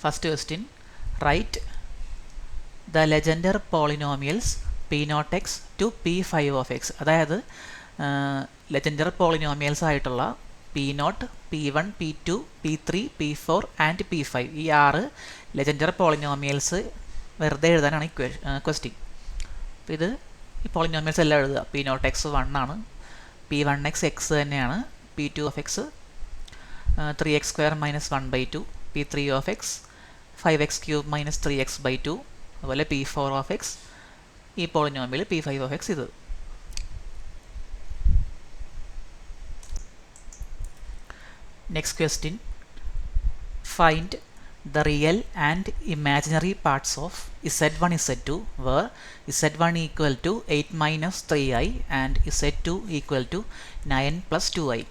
First question, write the Legendre polynomials p0 x to p5 of x. അതായത് Legendre polynomials ആയിട്ടുള്ള p0, p1, p2, p3, p4 and p5 ഈ 6 Legendre polynomials വെറുതെ എഴുതാനാണ് ഈ question. അപ്പോൾ ഇത് ഈ പോളിനോമിയൽസ് എല്ലാം എഴുതുക. p0 x 1 ആണ്, p1 x x തന്നെയാണ്, p2 of x 3x square minus 1/2, p3 of x 5x cube minus 3x by 2, അതുപോലെ p4 of x ഈ പോളിനോമിയൽ p5 of x ഇത്. Next question, find the real and imaginary parts of z1 z2 where z1 equal to 8 minus 3i and z2 equal to 9 plus 2i.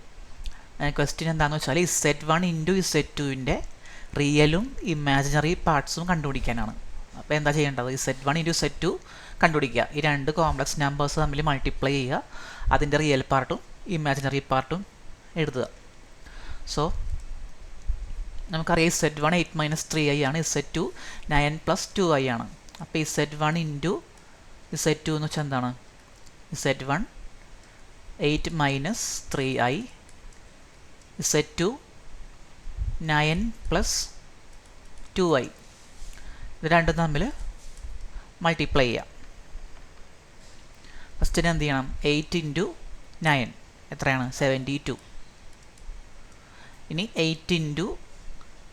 Question എന്താണെന്ന് വെച്ചാൽ z1 into z2ൻ്റെ റിയലും imaginary പാർട്സും കണ്ടുപിടിക്കാനാണ്. അപ്പോൾ എന്താ ചെയ്യേണ്ടത്? z1 into z2 കണ്ടുപിടിക്കുക. ഈ രണ്ട് complex numbers തമ്മിൽ multiply ചെയ്യുക, അതിൻ്റെ റിയൽ പാർട്ടും ഇമാജിനറി പാർട്ടും എഴുതുക. സോ നമുക്കറിയാം z1 8 മൈനസ് 3i ആണ്, z2 9 പ്ലസ് 2i ആണ്. അപ്പോൾ ഈ z1 ഇൻറ്റു z2 എന്ന് വെച്ചാൽ എന്താണ്? z1 8 minus 3i, z2 9 plus 2i. ഇത് രണ്ടും തമ്മിൽ മൾട്ടിപ്ലൈ ചെയ്യാം. ഫസ്റ്റിന് എന്ത് ചെയ്യണം? 8 ഇൻറ്റു 9 എത്രയാണ്? 72. ഇനി 8 ഇൻറ്റു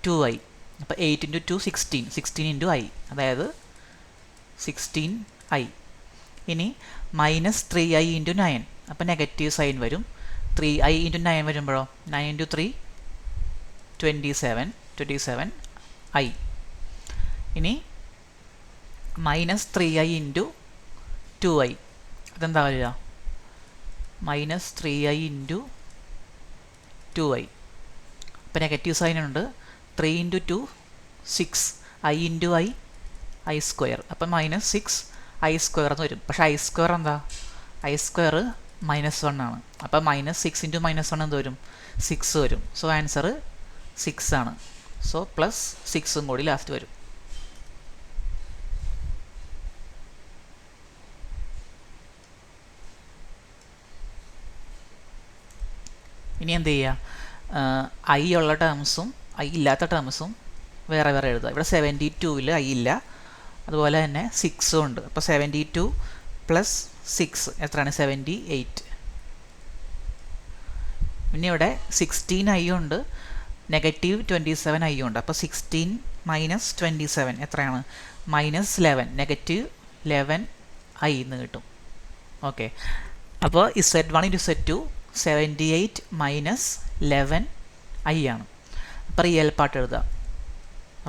2i, അപ്പോൾ 8 ഇൻറ്റു 2 16, 16 ഇൻറ്റു i, അതായത് 16i. ഇനി മൈനസ് 3i ഇൻറ്റു 9, അപ്പോൾ നെഗറ്റീവ് സൈൻ വരും. 3i ഇൻറ്റു 9 വരുമ്പോഴോ 9 ഇൻറ്റു 3 27i. ഇനി മൈനസ് 3i ഇൻറ്റു 2i, അതെന്താ വരിക? മൈനസ് 3i ഇൻറ്റു 2i, അപ്പോൾ നെഗറ്റീവ് സൈൻ ഉണ്ട്. 3 into 2 6, i into i square, അപ്പം മൈനസ് 6i സ്ക്വയർ എന്ന് വരും. പക്ഷേ i സ്ക്വയർ എന്താ? i സ്ക്വയർ -1 ആണ്. അപ്പം മൈനസ് 6 ഇൻറ്റു -1 എന്ത് വരും? 6 വരും. സോ ആൻസർ 6 ആണ്. സോ പ്ലസ് 6ഉം കൂടി ലാസ്റ്റ് വരും. ഇനി എന്ത് ചെയ്യുക? i ഉള്ള ടേംസും i ഇല്ലാത്ത ടേംസും വേറെ വേറെ എഴുതുക. ഇവിടെ 72ൽ i ഇല്ല, അതുപോലെ തന്നെ 6ഉം ഉണ്ട്. അപ്പോൾ 72 പ്ലസ് 6 എത്രയാണ്? 78. പിന്നെ ഇവിടെ 16i ഉണ്ട്, നെഗറ്റീവ് 27i ഉണ്ട്. അപ്പോൾ 16 മൈനസ് 27 എത്രയാണ്? മൈനസ് 11, നെഗറ്റീവ് 11i എന്ന് കിട്ടും. ഓക്കെ, അപ്പോൾ z1 into z2 78 minus 11i ആണ്. അപ്പോൾ റിയൽ പാർട്ട് എഴുതുക.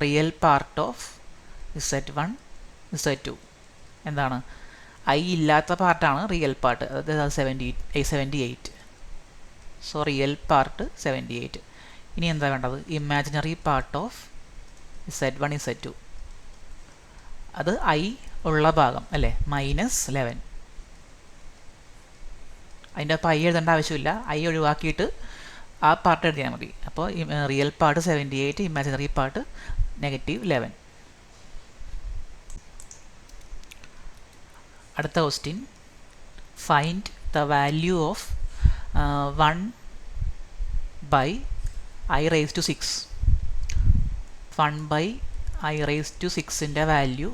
Real part of z1 z2 എന്താണ്? i ഇല്ലാത്ത പാർട്ടാണ് റിയൽ പാർട്ട്, അതായത് 78. So real part 78. ഇനി എന്താ വേണ്ടത്? Imaginary part of z1 z2, അത് i ഉള്ള ഭാഗം അല്ലേ? മൈനസ് 11. അതിൻ്റെ ഒപ്പം i എഴുതേണ്ട ആവശ്യമില്ല, i ഒഴിവാക്കിയിട്ട് ആ പാർട്ട് എഴുതിയാൽ മതി. അപ്പോൾ real part 78, imaginary part negative 11. അടുത്ത question, find the value of 1/i⁻6. 1/i⁻6ൻ്റെ വാല്യൂ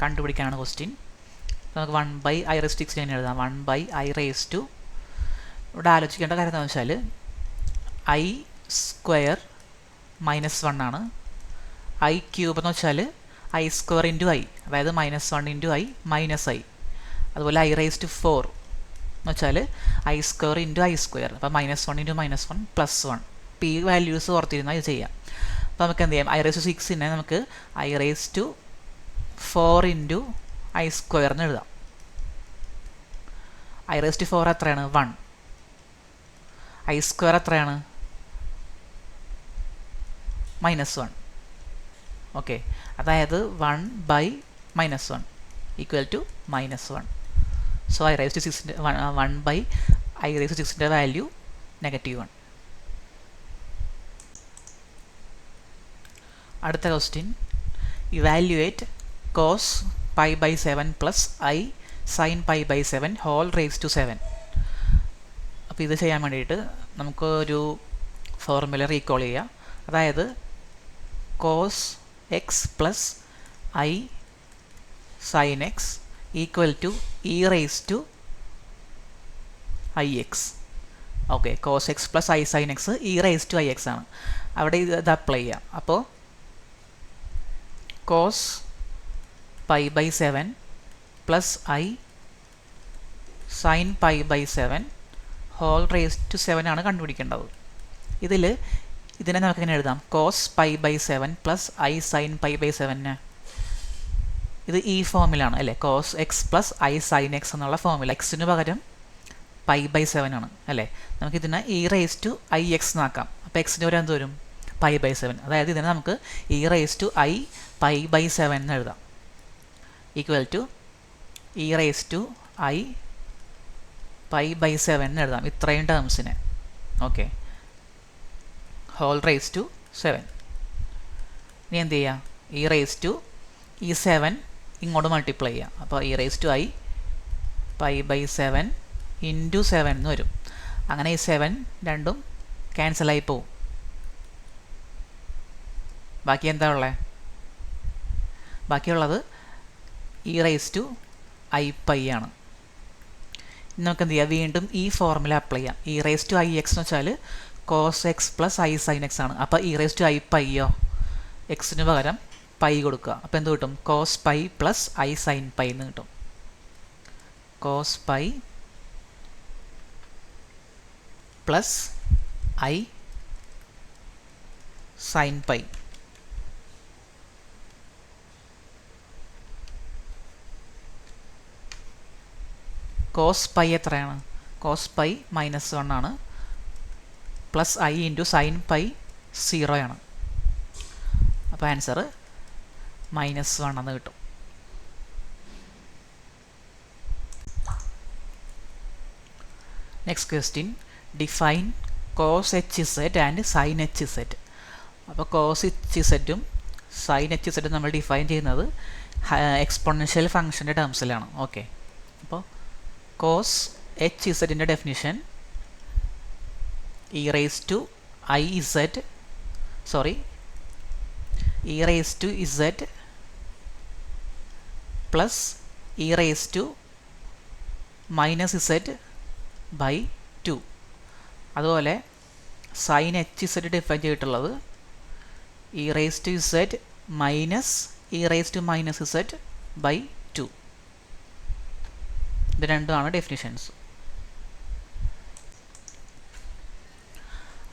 കണ്ടുപിടിക്കാനാണ് ക്വസ്റ്റ്യൻ. നമുക്ക് 1/i⁻6 എങ്ങനെ എഴുതാം? 1/i⁻, ഇവിടെ ആലോചിക്കേണ്ട കാര്യം എന്താണെന്ന് വെച്ചാൽ i സ്ക്വയർ -1 ആണ്, i ക്യൂബ് എന്ന് വെച്ചാൽ i സ്ക്വയർ ഇൻറ്റു i, അതായത് -1 ഇൻറ്റു i മൈനസ് i. അതുപോലെ i⁻4 എന്ന് വെച്ചാൽ i square into i square, അപ്പോൾ -1 ഇൻറ്റു -1 +1. ഈ വാല്യൂസ് ഓർത്തിരുന്നാൽ ഇത് ചെയ്യാം. അപ്പോൾ നമുക്ക് എന്ത് ചെയ്യാം? i⁻6നെ നമുക്ക് i⁻4 ഇൻറ്റു i സ്ക്വയർ എന്ന് എഴുതാം. i⁻4 എത്രയാണ്? 1. i സ്ക്വയർ എത്രയാണ്? -1. ഓക്കെ, അതായത് 1/-1 ഈക്വൽ ടു -1. സോ i⁻6ൻ്റെ 1/i⁻6ൻ്റെ വാല്യൂ -1. അടുത്ത question, evaluate cos pi by 7 plus I sine pi by 7 whole raise to 7. അപ്പോൾ ഇത് ചെയ്യാൻ വേണ്ടിയിട്ട് നമുക്കൊരു ഫോർമുല റീകോൾ ചെയ്യാം. അതായത് cos x plus I sine x equal to E raise to I x. Okay, cos x plus I sine x e raise to I x ആണ്. അവിടെ ഇത് അപ്ലൈ ചെയ്യാം. അപ്പോൾ cos pi by 7 plus I sine pi by 7 whole raise to 7 ആണ് കണ്ടുപിടിക്കേണ്ടത്. ഇതിനെ നമുക്ക് എങ്ങനെ എഴുതാം? Cos pi by 7 plus I sine pi by 7. ഇത് ഈ ഫോമിലാണ് അല്ലേ, cos x plus I sine x എന്നുള്ള ഫോമില. എക്സിന് പകരം പൈ ബൈ 7 ആണ് അല്ലേ. നമുക്കിതിനെ E raise to I X എന്നാക്കാം. അപ്പോൾ എക്സിന് പകരം എന്ത് വരും? Pi by 7. അതായത് ഇതിനെ നമുക്ക് E raise to I pi by 7 എന്ന് എഴുതാം. Equal to E raise to I pi by 7 എന്ന് എഴുതാം ഇത്രയും ടേംസിനെ. Okay, whole raise to 7. ഇനി എന്ത് ചെയ്യുക? ഇ റേസ് ടു ഈ 7 ഇങ്ങോട്ട് മൾട്ടിപ്ലൈ ചെയ്യാം. അപ്പോൾ e raise to I pi by 7 into 7 എന്ന് വരും. അങ്ങനെ ഈ 7 രണ്ടും ക്യാൻസലായി പോവും. ബാക്കി എന്താ ഉള്ളത്? ബാക്കിയുള്ളത് e raise to I pi ആണ്. നമുക്ക് എന്ത് ചെയ്യാം? വീണ്ടും ഈ ഫോർമുല അപ്ലൈ ചെയ്യാം. E raise to I x എന്ന് വെച്ചാൽ cos x plus I sine x ആണ്. അപ്പോൾ ഇ റേസ് ടു ഐ പൈയോ, എക്സിന് പകരം പൈ കൊടുക്കുക. അപ്പോൾ എന്ത് കിട്ടും? Cos pi plus I sine pi എന്ന് കിട്ടും. Cos pi plus I sine pi. Cos pi എത്രയാണ്? കോസ് പൈ -1 ആണ്. Plus I into sine pi 0 ആണ്. അപ്പോൾ ആൻസർ -1 എന്ന് കിട്ടും. Next question, define cos H Z and sine H Z. അപ്പോൾ cos H സെറ്റും സൈൻ എച്ച് സെറ്റും നമ്മൾ ഡിഫൈൻ ചെയ്യുന്നത് എക്സ്പോണൻഷ്യൽ ഫംഗ്ഷൻ്റെ ടേംസിലാണ്. ഓക്കെ, അപ്പോൾ കോസ് എച്ച് സെറ്റിൻ്റെ definition E raise to I Z E raise to Z plus E raise to minus Z by 2. അതുപോലെ സൈൻ എച്ച് ഇസെഡ് ഡിഫൈൻ ചെയ്തിട്ടുള്ളത് E raise to Z minus E raise to minus Z by 2. ഇത് രണ്ടുമാണ് definitions.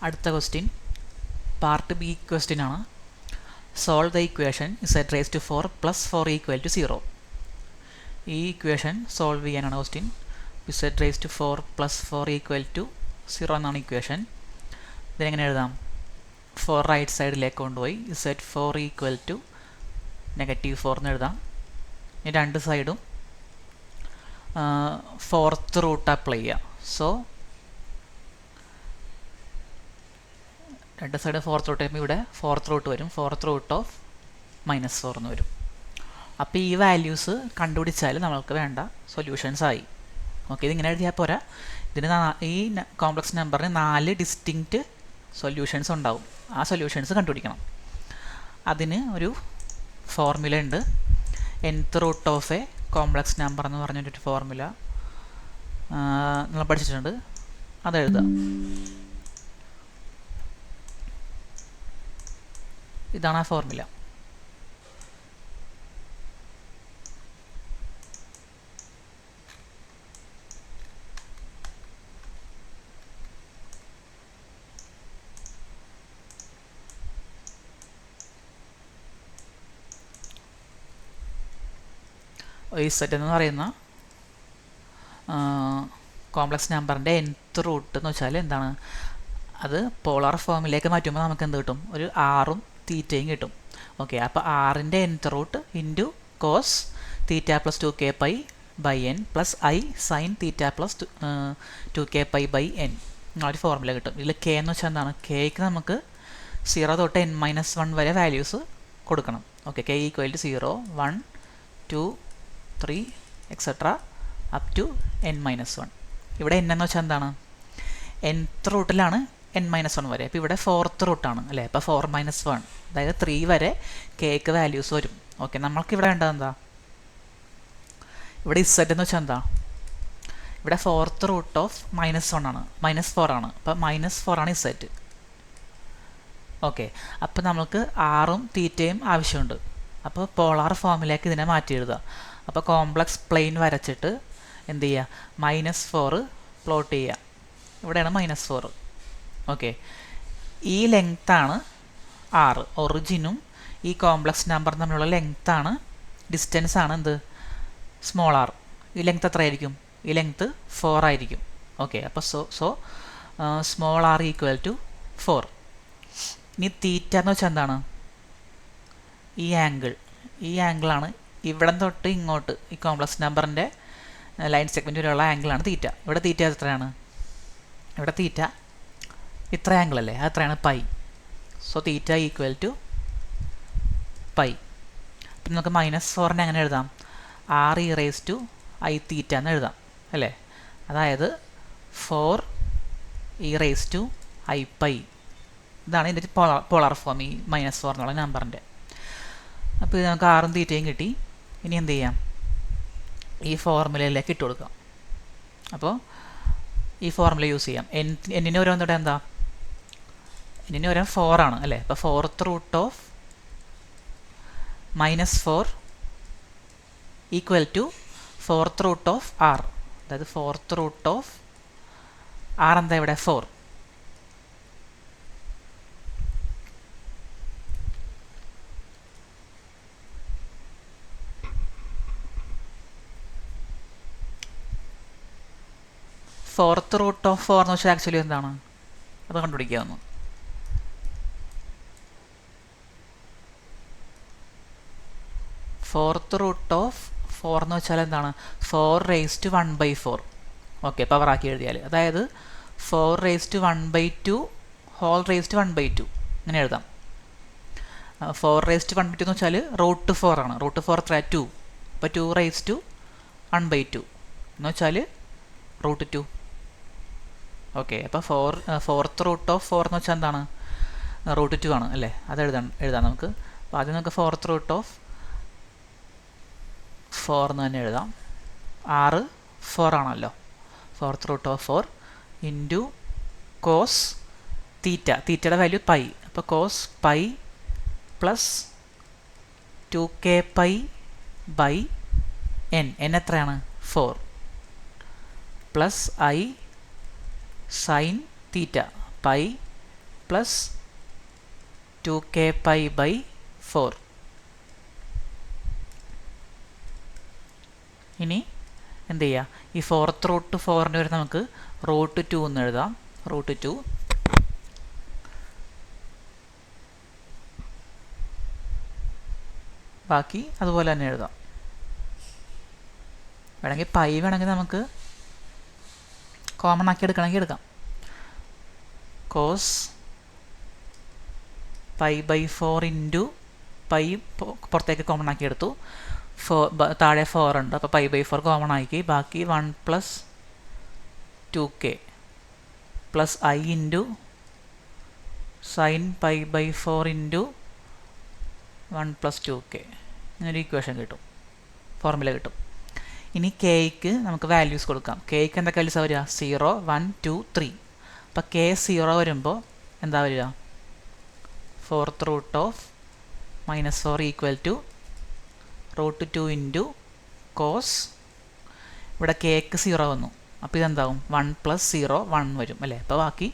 അടുത്ത question part B question ആണ്. Solve the equation z raise to 4 plus 4 equal to 0. ഈ equation solve ചെയ്യാനാണ് question. Z raise to 4 plus 4 equal to 0 എന്നാണ് equation. ഇതിനെങ്ങനെ എഴുതാം? 4 right സൈഡിലേക്ക് കൊണ്ടുപോയി ഇസെഡ് 4 ഈക്വൽ ടു -4 എന്ന് എഴുതാം. ഈ രണ്ട് സൈഡും ഫോർത്ത് റൂട്ട് അപ്ലൈ ചെയ്യാം. സോ രണ്ട് സൈഡ് ഫോർത്ത് റൂട്ട് ചെയ്യുമ്പോൾ ഇവിടെ ഫോർത്ത് റൂട്ട് വരും. ഫോർത്ത് റൂട്ട് ഓഫ് -4 എന്ന് വരും. അപ്പോൾ ഈ വാല്യൂസ് കണ്ടുപിടിച്ചാൽ നമ്മൾക്ക് വേണ്ട സൊല്യൂഷൻസ് ആയി. ഓക്കെ, ഇതിങ്ങനെ എഴുതിയാൽ പോരാ. ഇതിന് ഈ കോംപ്ലക്സ് നമ്പറിന് 4 ഡിസ്റ്റിങ്ക്റ്റ് സൊല്യൂഷൻസ് ഉണ്ടാവും. ആ സൊല്യൂഷൻസ് കണ്ടുപിടിക്കണം. അതിന് ഒരു ഫോർമുല ഉണ്ട്. nth root of a complex number എന്ന് പറഞ്ഞൊരു ഫോർമുല നമ്മൾ പഠിച്ചിട്ടുണ്ട്. അതെഴുതാം. ഇതാണ് ആ ഫോർമുല. ഇസെഡ് എന്ന് പറയുന്ന കോംപ്ലക്സ് നമ്പറിൻ്റെ nth റൂട്ട് എന്ന് വെച്ചാൽ എന്താണ്? അത് പോളാർ ഫോമിലേക്ക് മാറ്റുമ്പോൾ നമുക്ക് എന്ത് കിട്ടും? ഒരു ആറും തീറ്റയും കിട്ടും. ഓക്കെ, അപ്പോൾ ആറിൻ്റെ nth root into cos theta plus 2k pi by n plus I sine theta plus 2k pi by n ഒരു ഫോർമുല കിട്ടും. ഇതിൽ k എന്ന് വെച്ചാൽ എന്താണ്? kക്ക് നമുക്ക് 0 തൊട്ട് n-1 വരെ വാല്യൂസ് കൊടുക്കണം. Okay, k equal to 0 1 2 3 etcetera up to n-1. ഇവിടെ n എന്ന് വെച്ചാൽ എന്താണ്? nth റൂട്ടിലാണ് n-1 വരെ. അപ്പോൾ ഇവിടെ 4th റൂട്ടാണ് അല്ലേ? അപ്പോൾ 4-1, അതായത് 3 വരെ കേക്ക് വാല്യൂസ് വരും. ഓക്കെ, നമ്മൾക്ക് ഇവിടെ വേണ്ടത് എന്താ? ഇവിടെ z എന്ന് വെച്ചാൽ എന്താ? ഇവിടെ 4th റൂട്ട് ഓഫ് -1 ആണ്, -4 ആണ്. അപ്പോൾ -4 ആണ് z. ഓക്കെ, അപ്പോൾ നമുക്ക് ആറും തീറ്റയും ആവശ്യമുണ്ട്. അപ്പോൾ പോളാർ ഫോമിലേക്ക് ഇതിനെ മാറ്റി എഴുതുക. അപ്പോൾ കോംപ്ലക്സ് പ്ലെയിൻ വരച്ചിട്ട് എന്ത് ചെയ്യുക? -4 പ്ലോട്ട് ചെയ്യുക. ഇവിടെയാണ് -4. ഓക്കെ, ഈ ലെങ്ത്താണ് r. ഒറിജിനും ഈ കോംപ്ലക്സ് നമ്പർ തമ്മിലുള്ള ലെങ്ത്താണ്, ഡിസ്റ്റൻസ് ആണ് എന്ത്? Small r. ഈ ലെങ്ത് എത്രയായിരിക്കും? ഈ ലെങ്ത് 4 ആയിരിക്കും. ഓക്കെ, അപ്പോൾ സ്മോൾ r ഈക്വൽ ടു 4. ഇനി തീറ്റ എന്ന് വെച്ചാൽ എന്താണ്? ഈ ആംഗിളാണ് ഇവിടെ തൊട്ട് ഇങ്ങോട്ട് ഈ കോംപ്ലക്സ് നമ്പറിൻ്റെ ലൈൻ സെഗ്മെൻറ്റ് വരെയുള്ള ആംഗിളാണ് തീറ്റ. ഇവിടെ തീറ്റ എത്രയാണ്? ഇവിടെ തീറ്റ ഇത്ര ആംഗിൾ അല്ലേ? അത് എത്രയാണ്? Pi. So theta equal to pi. അപ്പം നമുക്ക് -4നെ എങ്ങനെ എഴുതാം? r e raised to i തീറ്റ എന്ന് എഴുതാം അല്ലേ? അതായത് 4 e raised to i pi. ഇതാണ് ഇതിൻ്റെ പോളാർ ഫോം, ഈ -4 എന്നുള്ള നമ്പറിൻ്റെ. അപ്പോൾ ഇത് നമുക്ക് ആറും തീറ്റയും കിട്ടി. ഇനി എന്ത് ചെയ്യാം? ഈ ഫോർമുലയിലേക്ക് ഇട്ട് കൊടുക്കാം. അപ്പോൾ ഈ ഫോർമുല യൂസ് ചെയ്യാം. എന്നിന് ഓരോ ഇവിടെ എന്താ? എന്നിന് ഓരോ 4 ആണ് അല്ലേ? അപ്പോൾ 4th root of -4 equal to 4th root of r. അതായത് 4th റൂട്ട് ഓഫ് r എന്താ ഇവിടെ? 4. ഫോർത്ത് റൂട്ട് ഓഫ് 4 എന്ന് വെച്ചാൽ ആക്ച്വലി എന്താണ്? അത് കണ്ടുപിടിക്കാവുന്നു. ഫോർത്ത് റൂട്ട് ഓഫ് 4 എന്ന് വെച്ചാൽ എന്താണ്? 4 raised to 1/4. ഓക്കെ, പവറാക്കി എഴുതിയാൽ അതായത് 4 raised to 1/2 whole raised to 1/2 ഇങ്ങനെ എഴുതാം. 4 raised to 1/2 എന്ന് വെച്ചാൽ √4 ആണ്. √4 എത്ര? 2. അപ്പോൾ 2 raised to 1/2 എന്ന് വെച്ചാൽ √2. ഓക്കെ, അപ്പോൾ 4th റൂട്ട് ഓഫ് 4 എന്ന് വെച്ചാൽ എന്താണ്? √2 ആണ് അല്ലേ? അത് എഴുതാം നമുക്ക്. അപ്പോൾ ആദ്യം നമുക്ക് 4th റൂട്ട് ഓഫ് 4 എന്ന് തന്നെ എഴുതാം. r 4 ആണല്ലോ. 4th root of 4 into cos theta. തീറ്റയുടെ വാല്യൂ പൈ. അപ്പോൾ cos pi plus 2k pi by n എത്രയാണ്? 4 plus i sine theta pi plus 2k pi by 4. ഇനി എന്ത് ചെയ്യുക? ഈ 4th റൂട്ട് 4ൻ്റെ വരെ നമുക്ക് √2 എന്ന് എഴുതാം. √2 ബാക്കി അതുപോലെ തന്നെ എഴുതാം. വേണമെങ്കിൽ പൈ വേണമെങ്കിൽ നമുക്ക് കോമൺ ആക്കി എടുക്കണമെങ്കിൽ എടുക്കാം. Cos pi by 4 into pi പുറത്തേക്ക് കോമൺ ആക്കി എടുത്തു. താഴെ 4 ഉണ്ട്, അപ്പോൾ പൈ ബൈ 4 കോമൺ ആക്കി. ബാക്കി 1 plus 2k plus i into sine pi by 4 into 1 plus 2k ഇങ്ങനൊരു ഇക്വേഷൻ കിട്ടും, ഫോർമുല കിട്ടും. ഇനി കെയ്ക്ക് നമുക്ക് വാല്യൂസ് കൊടുക്കാം. കെയ്ക്ക് എന്തൊക്കെ വാല്യൂസ് വരിക? 0 1 2 3. അപ്പോൾ k 0 വരുമ്പോൾ എന്താ വരിക? 4th root of -4 equal to √2 into cos. ഇവിടെ കേക്ക് 0 വന്നു, അപ്പോൾ ഇതെന്താവും? 1 പ്ലസ് 0 1 വരും അല്ലേ? അപ്പോൾ ബാക്കി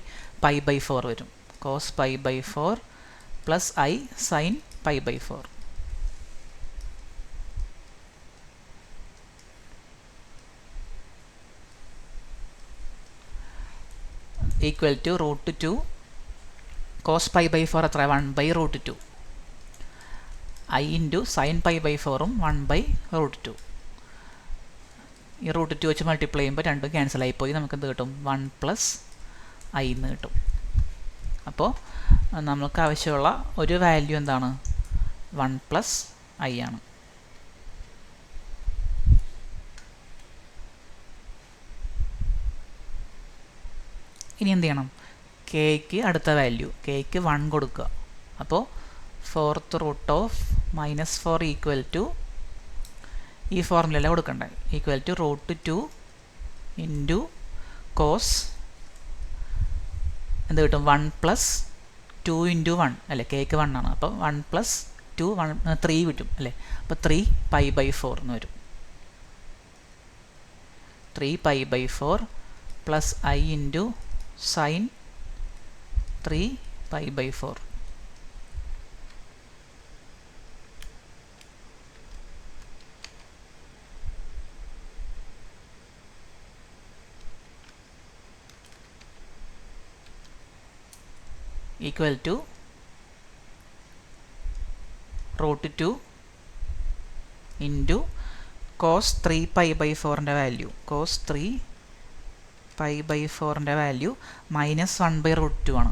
പൈ ബൈ 4 വരും. Cos pi by 4 plus i sine pi by 4. Equal to √2 cos pi by 4 എത്ര? 1/√2. i into sine pi by 4ഉം 1/√2. ഈ √2 വെച്ച് മൾട്ടിപ്ലൈ ചെയ്യുമ്പോൾ രണ്ടും ക്യാൻസലായിപ്പോയി. നമുക്ക് എന്ത് കിട്ടും? 1 പ്ലസ് i എന്ന് കിട്ടും. അപ്പോൾ നമുക്ക് ആവശ്യമുള്ള ഒരു വാല്യൂ എന്താണ്? 1 പ്ലസ് ഐ ആണ്. ഇനി എന്ത് ചെയ്യണം? കെയ്ക്ക് അടുത്ത വാല്യൂ കെയ്ക്ക് 1 കൊടുക്കുക. അപ്പോൾ fourth root of -4 equal to ഈ ഫോർമുലയല്ല കൊടുക്കണ്ടേ, ഈക്വൽ ടു √2 ഇൻറ്റു കോസ് എന്ത് കിട്ടും? 1 പ്ലസ് 2 ഇൻറ്റു 1 അല്ലേ, കെയ്ക്ക് 1 ആണ്. അപ്പോൾ 1 പ്ലസ് 2 3 കിട്ടും അല്ലേ. അപ്പോൾ 3π/4 എന്ന് വരും. 3π/4 plus I into sine 3π/4. Equal to √2 into cos 3π/4ൻ്റെ വാല്യൂ, കോസ് 3π/4ൻ്റെ വാല്യൂ -1/√2 ആണ്.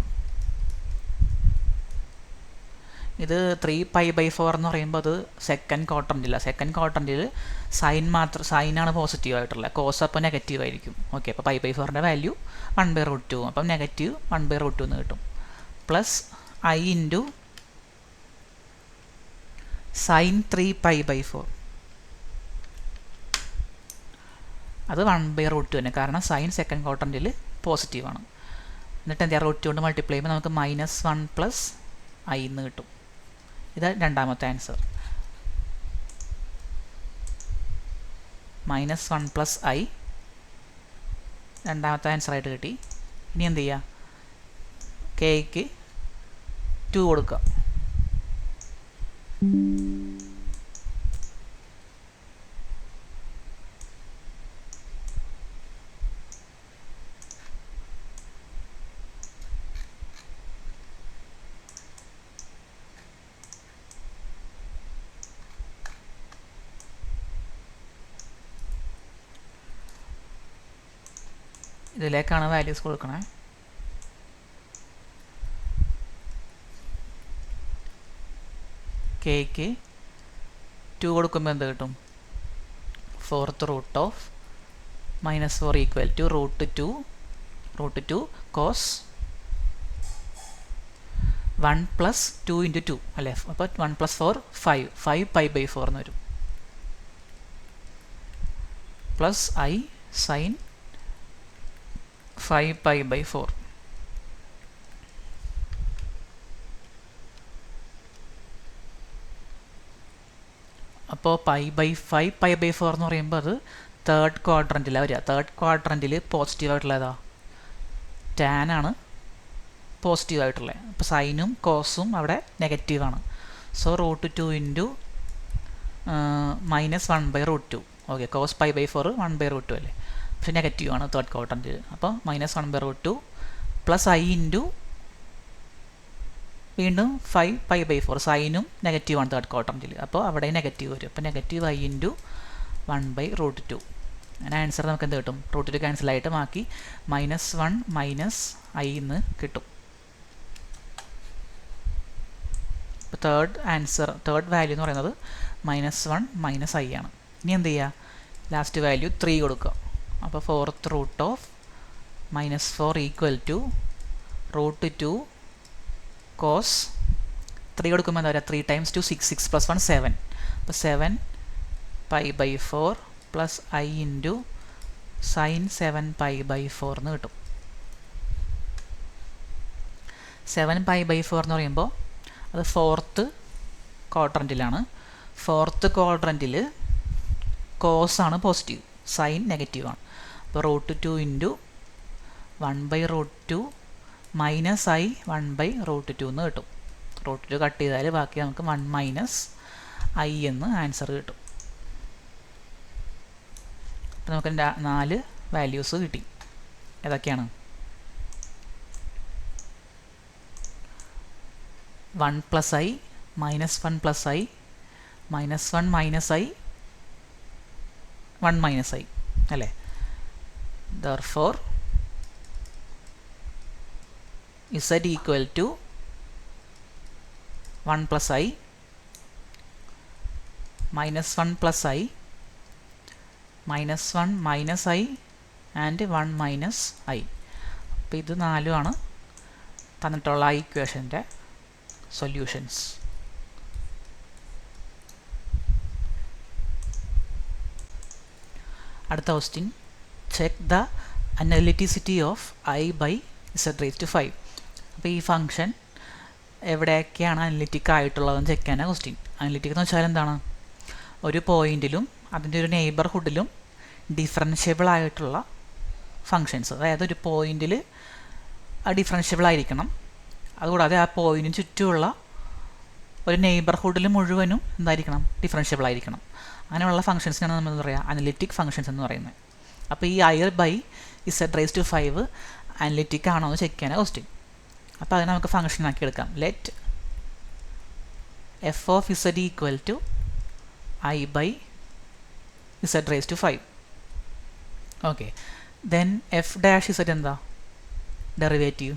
ഇത് 3π/4 എന്ന് പറയുമ്പോൾ അത് സെക്കൻഡ് ക്വാഡ്രന്റില്ല. സെക്കൻഡ് ക്വാഡ്രന്റിൽ സൈനാണ് പോസിറ്റീവ് ആയിട്ടുള്ളത്, കോസ് അപ്പോൾ നെഗറ്റീവ് ആയിരിക്കും. ഓക്കെ, അപ്പോൾ π/4ൻ്റെ വാല്യൂ 1/√2, അപ്പം നെഗറ്റീവ് 1/√2 എന്ന് കിട്ടും. പ്ലസ് ഐ ഇൻറ്റു സൈൻ 3π/4, അത് 1/√2 തന്നെ, കാരണം സൈൻ സെക്കൻഡ് ക്വാഡ്രന്റിൽ പോസിറ്റീവാണ്. എന്നിട്ട് എന്താ, √2 കൊണ്ട് മൾട്ടിപ്ലൈ ചെയ്യുമ്പോൾ നമുക്ക് -1 പ്ലസ് ഐ എന്ന് കിട്ടും. ഇത് രണ്ടാമത്തെ ആൻസർ, -1 പ്ലസ് ഐ രണ്ടാമത്തെ ആൻസറായിട്ട് കിട്ടി. ഇനി എന്ത് ചെയ്യുക? കെയ്ക്ക് 2 കൊടുക്കുക. ഇതിലേക്കാണ് വാല്യൂസ് കൊടുക്കണേ. കെയ്ക്ക് 2 കൊടുക്കുമ്പോൾ എന്ത് കിട്ടും? Fourth root of -4 equal to √2 cos 1 plus 2 into 2 അല്ലേ. അപ്പോൾ 1 പ്ലസ് 4 5π/4 എന്ന് വരും. Plus I sine 5π/4. അപ്പോൾ 5π/4 എന്ന് പറയുമ്പോൾ അത് തേർഡ് ക്വാഡ്രൻറ്റിലാണ് വരിക. തേർഡ് ക്വാഡ്രൻറ്റിൽ പോസിറ്റീവായിട്ടുള്ളതാ ടാൻ ആണ് പോസിറ്റീവായിട്ടുള്ളത്. അപ്പോൾ സൈനും കോസും അവിടെ നെഗറ്റീവാണ്. So √2 into -1/√2. ഓക്കെ, കോസ് π/4 1/√2 അല്ലേ, പക്ഷേ നെഗറ്റീവാണ് തേർഡ് ക്വാഡ്രൻറ്റിൽ. അപ്പോൾ -1/√2 പ്ലസ് ഐ ഇൻറ്റു വീണ്ടും 5π/4, സൈനും നെഗറ്റീവാണ് തേർഡ് ക്വാഡ്രൻറ്റിൽ, അപ്പോൾ അവിടെ നെഗറ്റീവ് വരും. അപ്പോൾ നെഗറ്റീവ് ഐ ഇൻറ്റു 1/√2. അങ്ങനെ ആൻസർ നമുക്ക് എന്ത് കിട്ടും? √2 ക്യാൻസലായിട്ട് ബാക്കി -1 മൈനസ് ഐ എന്ന് കിട്ടും. ഇപ്പോൾ തേർഡ് വാല്യൂ എന്ന് പറയുന്നത് -1 മൈനസ് ഐ ആണ്. ഇനി എന്ത് ചെയ്യുക? ലാസ്റ്റ് വാല്യൂ 3 കൊടുക്കുക. അപ്പോൾ fourth root of -4 equal to √2 cos 3 കൊടുക്കുമ്പോൾ എന്താ പറയുക? 3 × 2 6, 6 + 1 7. അപ്പോൾ 7π/4 പ്ലസ് ഐ ഇൻറ്റു സൈൻ 7π/4 എന്ന് കിട്ടും. 7π/4 എന്ന് പറയുമ്പോൾ അത് ഫോർത്ത് ക്വാഡ്രൻറ്റിലാണ്. ഫോർത്ത് ക്വാഡ്രൻറ്റിൽ കോസാണ് പോസിറ്റീവ്, സൈൻ നെഗറ്റീവാണ്. അപ്പോൾ √2 ഇൻറ്റു 1/√2 മൈനസ് ഐ 1/√2 എന്ന് കിട്ടും. √2 കട്ട് ചെയ്താൽ ബാക്കി നമുക്ക് 1 മൈനസ് ഐ എന്ന് ആൻസർ കിട്ടും. അപ്പോൾ നമുക്ക് 4 വാല്യൂസ് കിട്ടി. ഏതൊക്കെയാണ്? 1 plus I, -1 plus I, -1 minus I, 1 minus I അല്ലേ. therefore z equal to 1 plus I -1 + I, -1 - I and 1 - I. അപ്പോൾ ഇത് 4 തന്നിട്ടുള്ള ആ ഇക്വേഷൻ്റെ സൊല്യൂഷൻസ്. അടുത്ത question, check the analyticity of I/Z⁵. അപ്പോൾ ഈ ഫംഗ്ഷൻ എവിടെയൊക്കെയാണ് അനലിറ്റിക് ആയിട്ടുള്ളതെന്ന് ചെക്ക് ചെയ്യാനാണ് ക്വസ്റ്റ്യൻ. അനലിറ്റിക് എന്ന് വെച്ചാൽ എന്താണ്? ഒരു പോയിന്റിലും അതിൻ്റെ ഒരു നെയ്ബർഹുഡിലും ഡിഫറൻഷ്യബിൾ ആയിട്ടുള്ള ഫങ്ഷൻസ്, അതായത് ഒരു പോയിന്റിൽ ഡിഫറൻഷ്യബിൾ ആയിരിക്കണം, അതുകൂടാതെ ആ പോയിന്റിന് ചുറ്റുമുള്ള ഒരു നെയ്ബർഹുഡിൽ മുഴുവനും എന്തായിരിക്കണം? ഡിഫറൻഷ്യബിൾ ആയിരിക്കണം. അങ്ങനെയുള്ള ഫംഗ്ഷൻസിനാണ് നമ്മൾ എന്താ പറയുക? അനലിറ്റിക് ഫംഗ്ഷൻസ് എന്ന് പറയുന്നത്. അപ്പോൾ ഈ I/Z⁵ അനലിറ്റിക് ആണോ എന്ന് ചെക്ക് ചെയ്യാനാണ് ക്വസ്റ്റ്യൻ. അപ്പോൾ അതിനെ നമുക്ക് ഫംഗ്ഷൻ ആക്കി എടുക്കാം. Let f of z equal to I/Z⁵. Okay, then f dash z എന്താ? Derivative.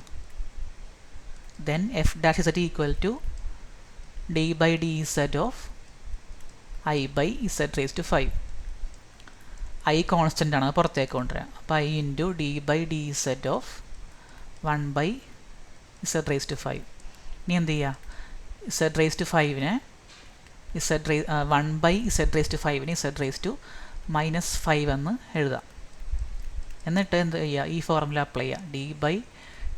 Then f dash z equal to d/dz of I/Z⁵. I constant ആണ്, പുറത്തേക്ക് കൊണ്ടുവരാം. അപ്പോൾ I into d/dz of 1/Z⁵. ഇനി എന്ത് ചെയ്യുക? Z⁵നെ 1/Z⁵ Z⁻5 എന്ന് എഴുതാം. എന്നിട്ട് എന്ത് ചെയ്യുക? ഈ ഫോർമുല അപ്ലൈ ചെയ്യുക.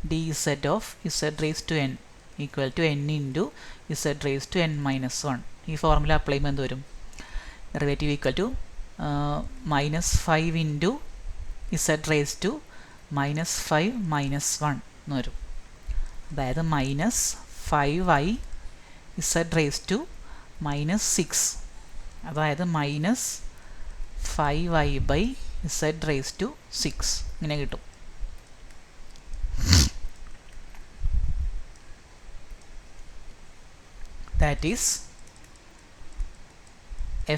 d/dz of Z⁻n equal to n into Z⁻n-1. ഈ ഫോർമുല അപ്ലൈ ചെയ്യുമ്പോൾ എന്ത് വരും? Derivative equal to -5 into Z⁻5 - 1 എന്ന് വരും. അതായത് -5I Z⁻6, അതായത് -5I/Z⁻6 ഇങ്ങനെ കിട്ടും. That is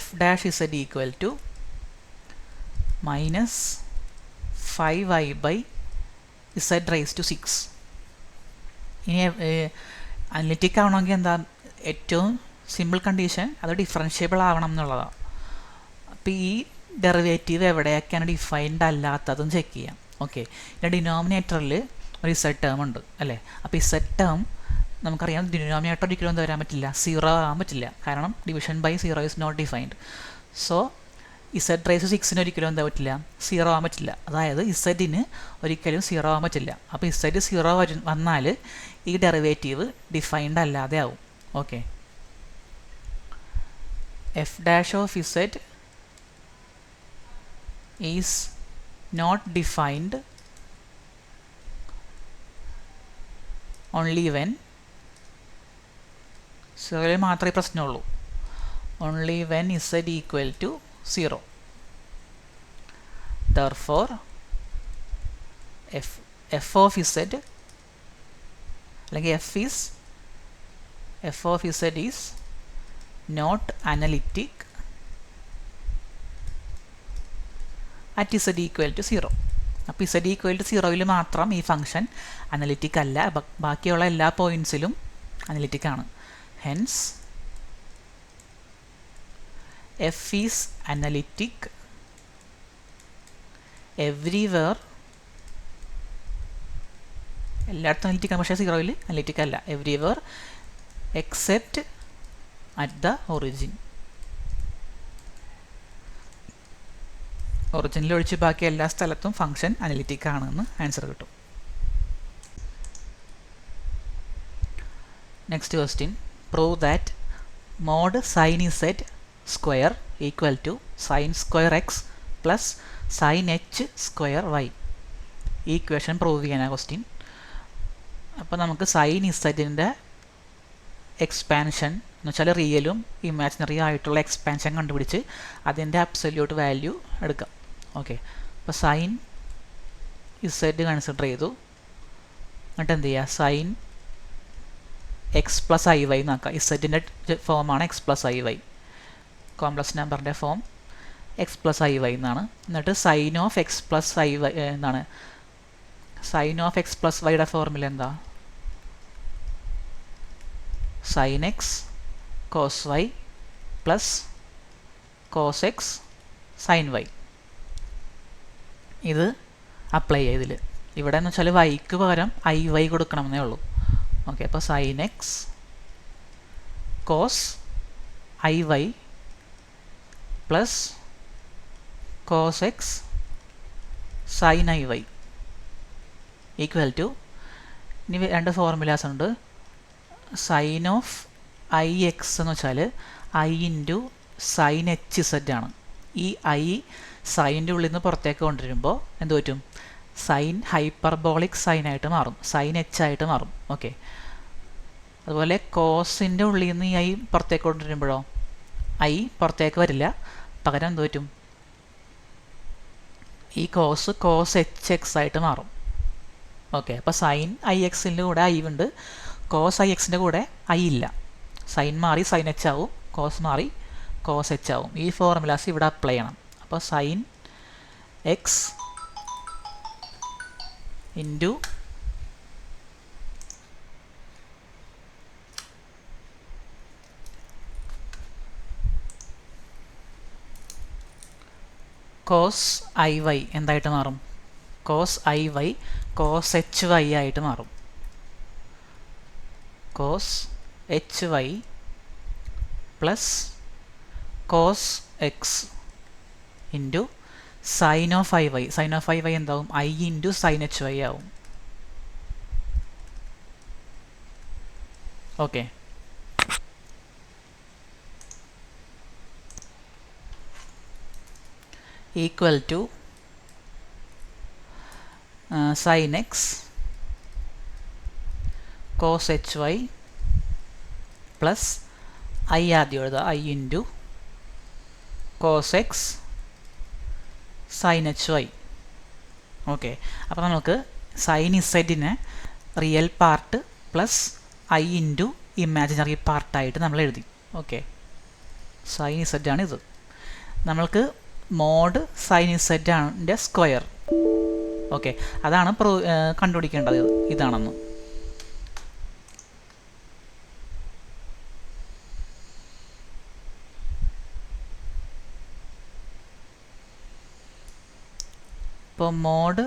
f dash z equal to -5I/Z⁻6. ഇനി അനലിറ്റിക് ആവണമെങ്കിൽ എന്താ? ഏറ്റവും സിമ്പിൾ കണ്ടീഷൻ അത് ഡിഫറൻഷ്യബിൾ ആവണം എന്നുള്ളതാണ്. അപ്പോൾ ഈ ഡെറിവേറ്റീവ് എവിടെയൊക്കെയാണ് ഡിഫൈൻഡ് അല്ലാത്തതെന്ന് ചെക്ക് ചെയ്യാം. ഓക്കെ, ഇതിൻ്റെ ഡിനോമിനേറ്ററിൽ ഒരു Z ടേം ഉണ്ട് അല്ലേ? അപ്പോൾ ഈ Z ടേം നമുക്കറിയാം ഡിനോമിനേറ്റർ ഒരിക്കലും എന്താ വരാൻ പറ്റില്ല? 0 ആകാൻ പറ്റില്ല. കാരണം division by 0 is not defined. So Z⁻6 ഒരിക്കലും എന്താ പറ്റില്ല? 0 ആകാൻ പറ്റില്ല. അതായത് Z-ന് ഒരിക്കലും 0 ആകാൻ പറ്റില്ല. അപ്പോൾ Z 0 വന്നാൽ ഈ ഡെറിവേറ്റീവ് ഡിഫൈൻഡ് അല്ലാതെ ആവും. Okay, f dash of z is not defined only when 0 മാത്രമേ പ്രശ്നമുള്ളൂ. only when z equal to 0. therefore f of z അല്ലെങ്കിൽ f of z is not analytic at z equal to 0. അപ്പോൾ z equal to 0 മാത്രം ഈ function analytic അല്ല, ബാക്കിയുള്ള എല്ലാ പോയിൻറ്റ്സിലും analytic ആണ്. Hence f is analytic everywhere. എല്ലായിടത്തും അനലിറ്റിക് ആണ്, പക്ഷേ 0 അനലിറ്റിക് അല്ല. everywhere except at the origin. ഒറിജിനിൽ ഒഴിച്ച് ബാക്കി എല്ലാ സ്ഥലത്തും ഫംഗ്ഷൻ അനലിറ്റിക് ആണെന്ന് ആൻസർ കിട്ടും. Next question, prove that mod sin z square equal to sin square x plus sin h square y. ഈ ഇക്വേഷൻ പ്രൂവ് ചെയ്യാനാണ് ക്വസ്റ്റ്യൻ. അപ്പോൾ നമുക്ക് sin z-ൻ്റെ എക്സ്പാൻഷൻ എന്ന് വെച്ചാൽ റിയലും ഇമാജിനറി ആയിട്ടുള്ള എക്സ്പാൻഷൻ കണ്ടുപിടിച്ച് അതിൻ്റെ അബ്സല്യൂട്ട് വാല്യൂ എടുക്കാം. ഓക്കെ, അപ്പോൾ sin z കൺസിഡർ ചെയ്തു. എന്നിട്ട് എന്ത് ചെയ്യുക? sin x പ്ലസ് iy എന്നാക്കാം. z-ൻ്റെ ഫോമാണ് x പ്ലസ് iy, കോംപ്ലക്സ് നമ്പറിൻ്റെ ഫോം x പ്ലസ് iy എന്നാണ്. എന്നിട്ട് sin of x plus iy എന്താണ്? sin ഓഫ് x പ്ലസ് വൈയുടെ ഫോർമുല എന്താ? sin x cos y plus cos X sine Y. ഇത് അപ്ലൈ ചെയ്തിൽ ഇവിടെ എന്ന് വെച്ചാൽ വൈക്ക് പകരം ഐ വൈ കൊടുക്കണമെന്നേ ഉള്ളൂ. ഓക്കെ, അപ്പോൾ sine X cos I y plus cos X sine i y equal to, ഇനി രണ്ട് ഫോർമുലാസ് ഉണ്ട്. സൈൻ ഓഫ് ഐ എക്സ് എന്ന് വെച്ചാൽ I into sine H Z ആണ്. ഈ ഐ സൈൻ്റെ ഉള്ളിൽ നിന്ന് പുറത്തേക്ക് കൊണ്ടുവരുമ്പോൾ എന്ത് പറ്റും? സൈൻ ഹൈപ്പർബോളിക് സൈനായിട്ട് മാറും, സൈൻ എച്ച് ആയിട്ട് മാറും. ഓക്കെ, അതുപോലെ കോസിൻ്റെ ഉള്ളിൽ നിന്ന് ഈ ഐ പുറത്തേക്ക് കൊണ്ടുവരുമ്പോഴോ ഐ പുറത്തേക്ക് വരില്ല, പകരം എന്ത് പറ്റും? ഈ കോസ് എച്ച് എക്സ് ആയിട്ട് മാറും. ഓക്കെ, അപ്പോൾ സൈൻ ഐ എക്സിൻ്റെ കൂടെ ഐ ഉണ്ട്, കോസ് ഐ എക്സിൻ്റെ കൂടെ ഐ ഇല്ല. സൈൻ മാറി സൈൻ എച്ച് ആവും, കോസ് മാറി കോസ് എച്ച് ആവും. ഈ ഫോർമുലാസ് ഇവിടെ അപ്ലൈ ചെയ്യണം. അപ്പോൾ sine X into cos I Y എന്തായിട്ട് മാറും? Cos I Y cos H Y ആയിട്ട് മാറും. Cos H Y plus cos X into sine of I Y. Sine of I Y എന്താവും? I into sine H Y ആവും. Okay, equal to sine X cos H Y plus I ആദ്യം എഴുതുക, I into cos X sine H Y. Okay, അപ്പോൾ നമുക്ക് sine ഇസഡിനെ real part plus I into imaginary പാർട്ടായിട്ട് നമ്മൾ എഴുതി. ഓക്കെ, സൈൻ ഇസഡാണ് ഇത്. നമ്മൾക്ക് മോഡ് സൈൻ ഇസഡിൻ്റെ സ്ക്വയർ. ഓക്കെ, അതാണ് കണ്ടുപിടിക്കേണ്ടത്, ഇതാണെന്ന്. ഇപ്പോൾ മോഡ്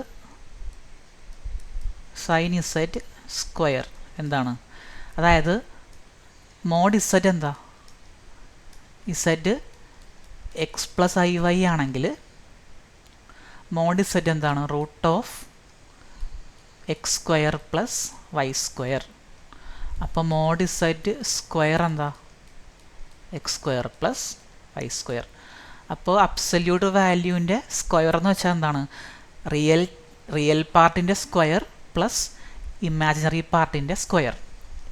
സൈൻ ഇസഡ് സ്ക്വയർ എന്താണ്? അതായത് മോഡ് ഇസഡ് എന്താ? Z X plus I Y ആണെങ്കിൽ മോഡ് ഇസഡ് എന്താണ്? Root of X square plus Y square. അപ്പോൾ മോഡ് ഇസഡ് സ്ക്വയർ എന്താ? X square plus Y square. അപ്പോൾ അബ്സല്യൂട്ട് വാല്യൂവിൻ്റെ സ്ക്വയർ എന്ന് വെച്ചാൽ എന്താണ്? റിയൽ പാർട്ടിൻ്റെ സ്ക്വയർ പ്ലസ് ഇമാജിനറി പാർട്ടിൻ്റെ സ്ക്വയർ.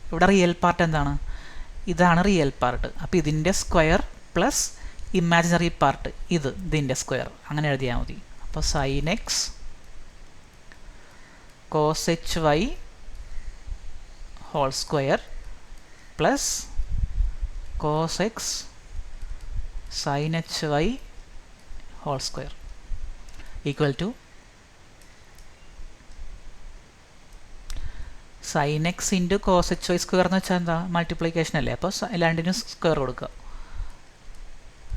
ഇവിടെ റിയൽ പാർട്ട് എന്താണ്? ഇതാണ് റിയൽ പാർട്ട്. അപ്പോൾ ഇതിൻ്റെ സ്ക്വയർ പ്ലസ് ഇമാജിനറി പാർട്ട് ഇതിൻ്റെ സ്ക്വയർ, അങ്ങനെ എഴുതിയാൽ മതി. അപ്പോൾ sine X cos H y whole square plus cos X sine H y whole square equal to sine X into cos H y square എന്ന് വെച്ചാൽ എന്താ? മൾട്ടിപ്ലിക്കേഷൻ അല്ലേ? അപ്പോൾ രണ്ടിനും സ്ക്വയർ കൊടുക്കുക.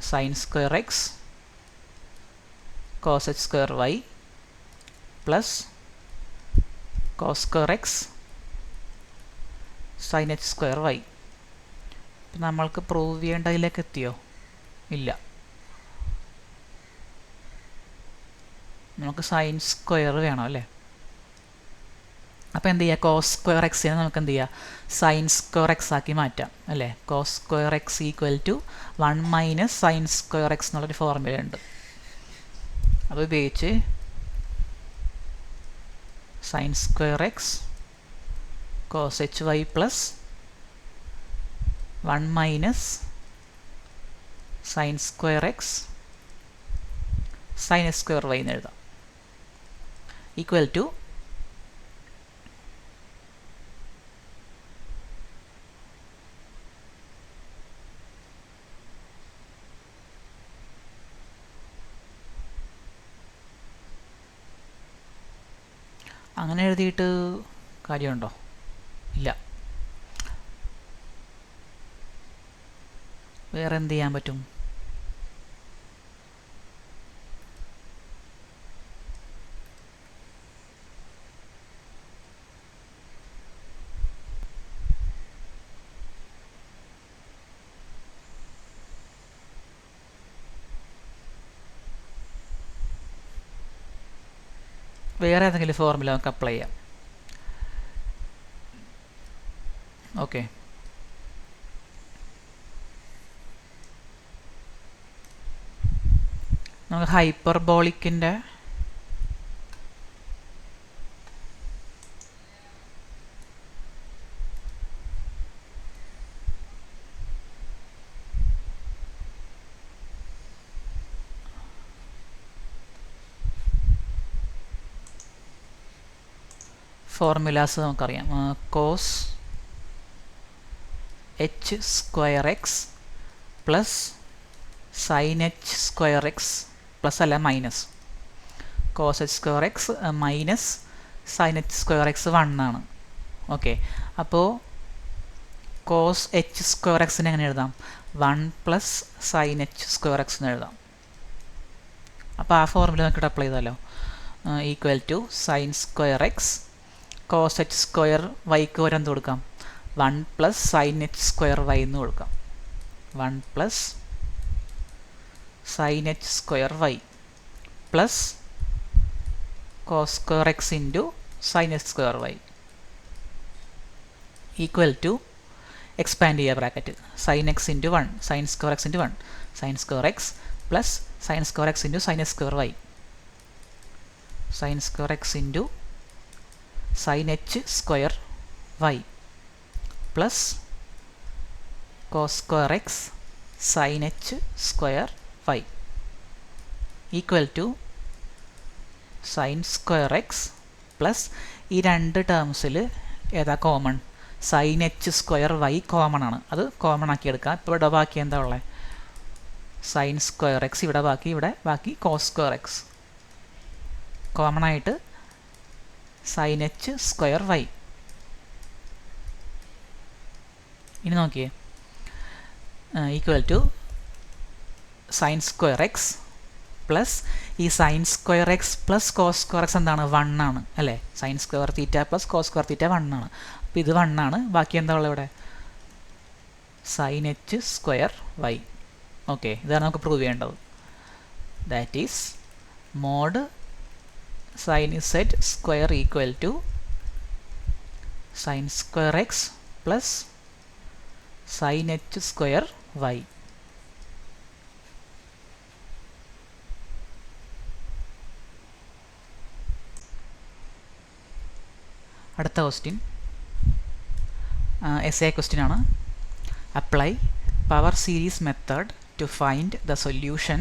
Sine square X cos H square Y plus cos square x sine H square y. ഇപ്പം നമ്മൾക്ക് prove ചെയ്യേണ്ടതിലേക്ക് എത്തിയോ? ഇല്ല. നമുക്ക് സൈൻ സ്ക്വയർ വേണം അല്ലേ? അപ്പോൾ എന്ത് ചെയ്യുക? കോസ് സ്ക്വയർ എക്സിനെ നമുക്ക് എന്ത് ചെയ്യുക? സൈൻ സ്ക്വയർ എക്സ് ആക്കി മാറ്റാം അല്ലേ? Cos square x equal to 1 minus sine square x എന്നുള്ളൊരു ഫോർമുല ഉണ്ട്. അത് ഉപയോഗിച്ച് sine square X cos H Y plus 1 minus sine square x sine x square Y എന്ന് എഴുതാം ഈക്വൽ ടു അങ്ങനെ എഴുതിയിട്ട് കാര്യമുണ്ടോ? ഇല്ല. വേറെ എന്ത് ചെയ്യാൻ പറ്റും? വേറെ ഏതെങ്കിലും ഫോർമുല നമുക്ക് അപ്ലൈ ചെയ്യാം. ഓക്കെ, നമുക്ക് ഹൈപ്പർബോളിക്കിൻ്റെ ഫോർമുലാസ് നമുക്കറിയാം. Cos H square X plus sine H square X plus അല്ല minus cos H square X minus sine H square X 1 ആണ്. ഓക്കെ, അപ്പോൾ കോസ് എച്ച് സ്ക്വയർ എക്സിന് എങ്ങനെ എഴുതാം? 1 plus sine H square X എന്ന് എഴുതാം. അപ്പോൾ ആ ഫോർമുല നമുക്കിവിടെ അപ്ലൈ ചെയ്താലോ. Equal to sine square X cos H square വൈക്ക് വരെ എന്ത് കൊടുക്കാം? 1 plus sine H square Y എന്ന് കൊടുക്കാം. 1 plus sine H square Y plus cos square X into sine H square Y equal to expand ചെയ്യുക bracket sine X into 1 sine square X into 1 sine square X plus sign square X into sine H square y sine square X into sine H square Y plus cos square x sine H square Y equal to sine square X plus ഈ രണ്ട് ടേംസിൽ ഏതാ common? Sine H square y common ആണ്, അത് common ആക്കി എടുക്കാം. ഇപ്പോൾ ഇവിടെ ബാക്കി എന്താ ഉള്ളത്? സൈൻ സ്ക്വയർ എക്സ് ഇവിടെ ബാക്കി കോസ് സ്ക്വയർ എക്സ് കോമൺ ആയിട്ട് സൈൻ എച്ച് സ്ക്വയർ വൈ. ഇനി നോക്കിയേ, equal to sine square X plus ഈ sine square X plus cos square X എന്താണ്? 1 ആണ് അല്ലേ? Sine square theta plus cos square theta 1 ആണ്. അപ്പോൾ ഇത് 1 ആണ്. ബാക്കി എന്താ ഉള്ളത് ഇവിടെ? Sine H square y. Okay, ഇതാണ് നമുക്ക് പ്രൂവ് ചെയ്യേണ്ടത്. That is mod sine z square equal to sine square X plus sine H square y. അടുത്ത ക്വസ്റ്റ്യൻ എസ്എ ക്വസ്റ്റ്യൻ ആണ്. Apply power series method to find the solution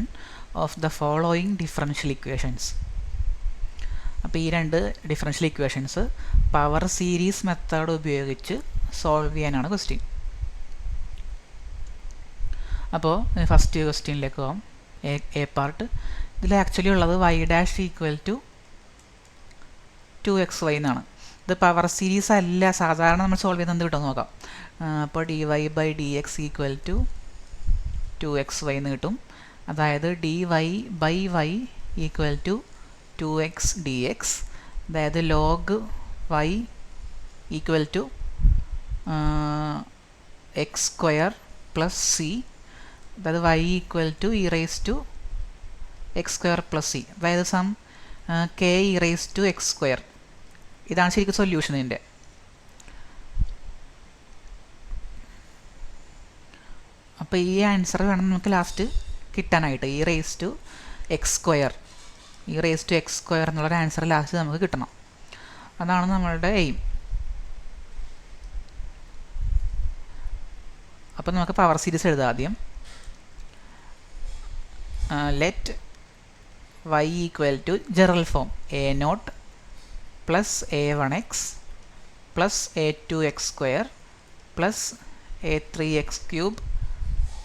of the following differential equations. അപ്പോൾ ഈ രണ്ട് differential equations power series method ഉപയോഗിച്ച് solve ചെയ്യാനാണ് question. അപ്പോൾ first ക്വസ്റ്റ്യനിലേക്ക് പോകാം. A part. ഇതിൽ ആക്ച്വലി ഉള്ളത് y dash equal to 2xy എന്നാണ്. ഇത് പവർ സീരീസ് അല്ല, സാധാരണ നമ്മൾ സോൾവ് ചെയ്യുന്നത് എന്ത് കിട്ടുമെന്ന് നോക്കാം. അപ്പോൾ dy by D X equal to 2xy എന്ന് കിട്ടും. അതായത് dy by Y equal to 2x dx. അതായത് log y equal to X square plus C. അതായത് y equal to E raise to X square plus C. അതായത് some k E raise to X square. ഇതാണ് ശരിക്കും solution ഇതിൻ്റെ. അപ്പോൾ ഈ answer വേണം നമുക്ക് ലാസ്റ്റ് കിട്ടാനായിട്ട്. E raise to X square എന്നുള്ളൊരു ആൻസർ ലാസ്റ്റ് നമുക്ക് കിട്ടണം. അതാണ് നമ്മളുടെ എയിം. അപ്പോൾ നമുക്ക് പവർ സീരീസ് എഴുതാം ആദ്യം. Let y equal to general form a0 plus a1x plus a2x square plus a3x cube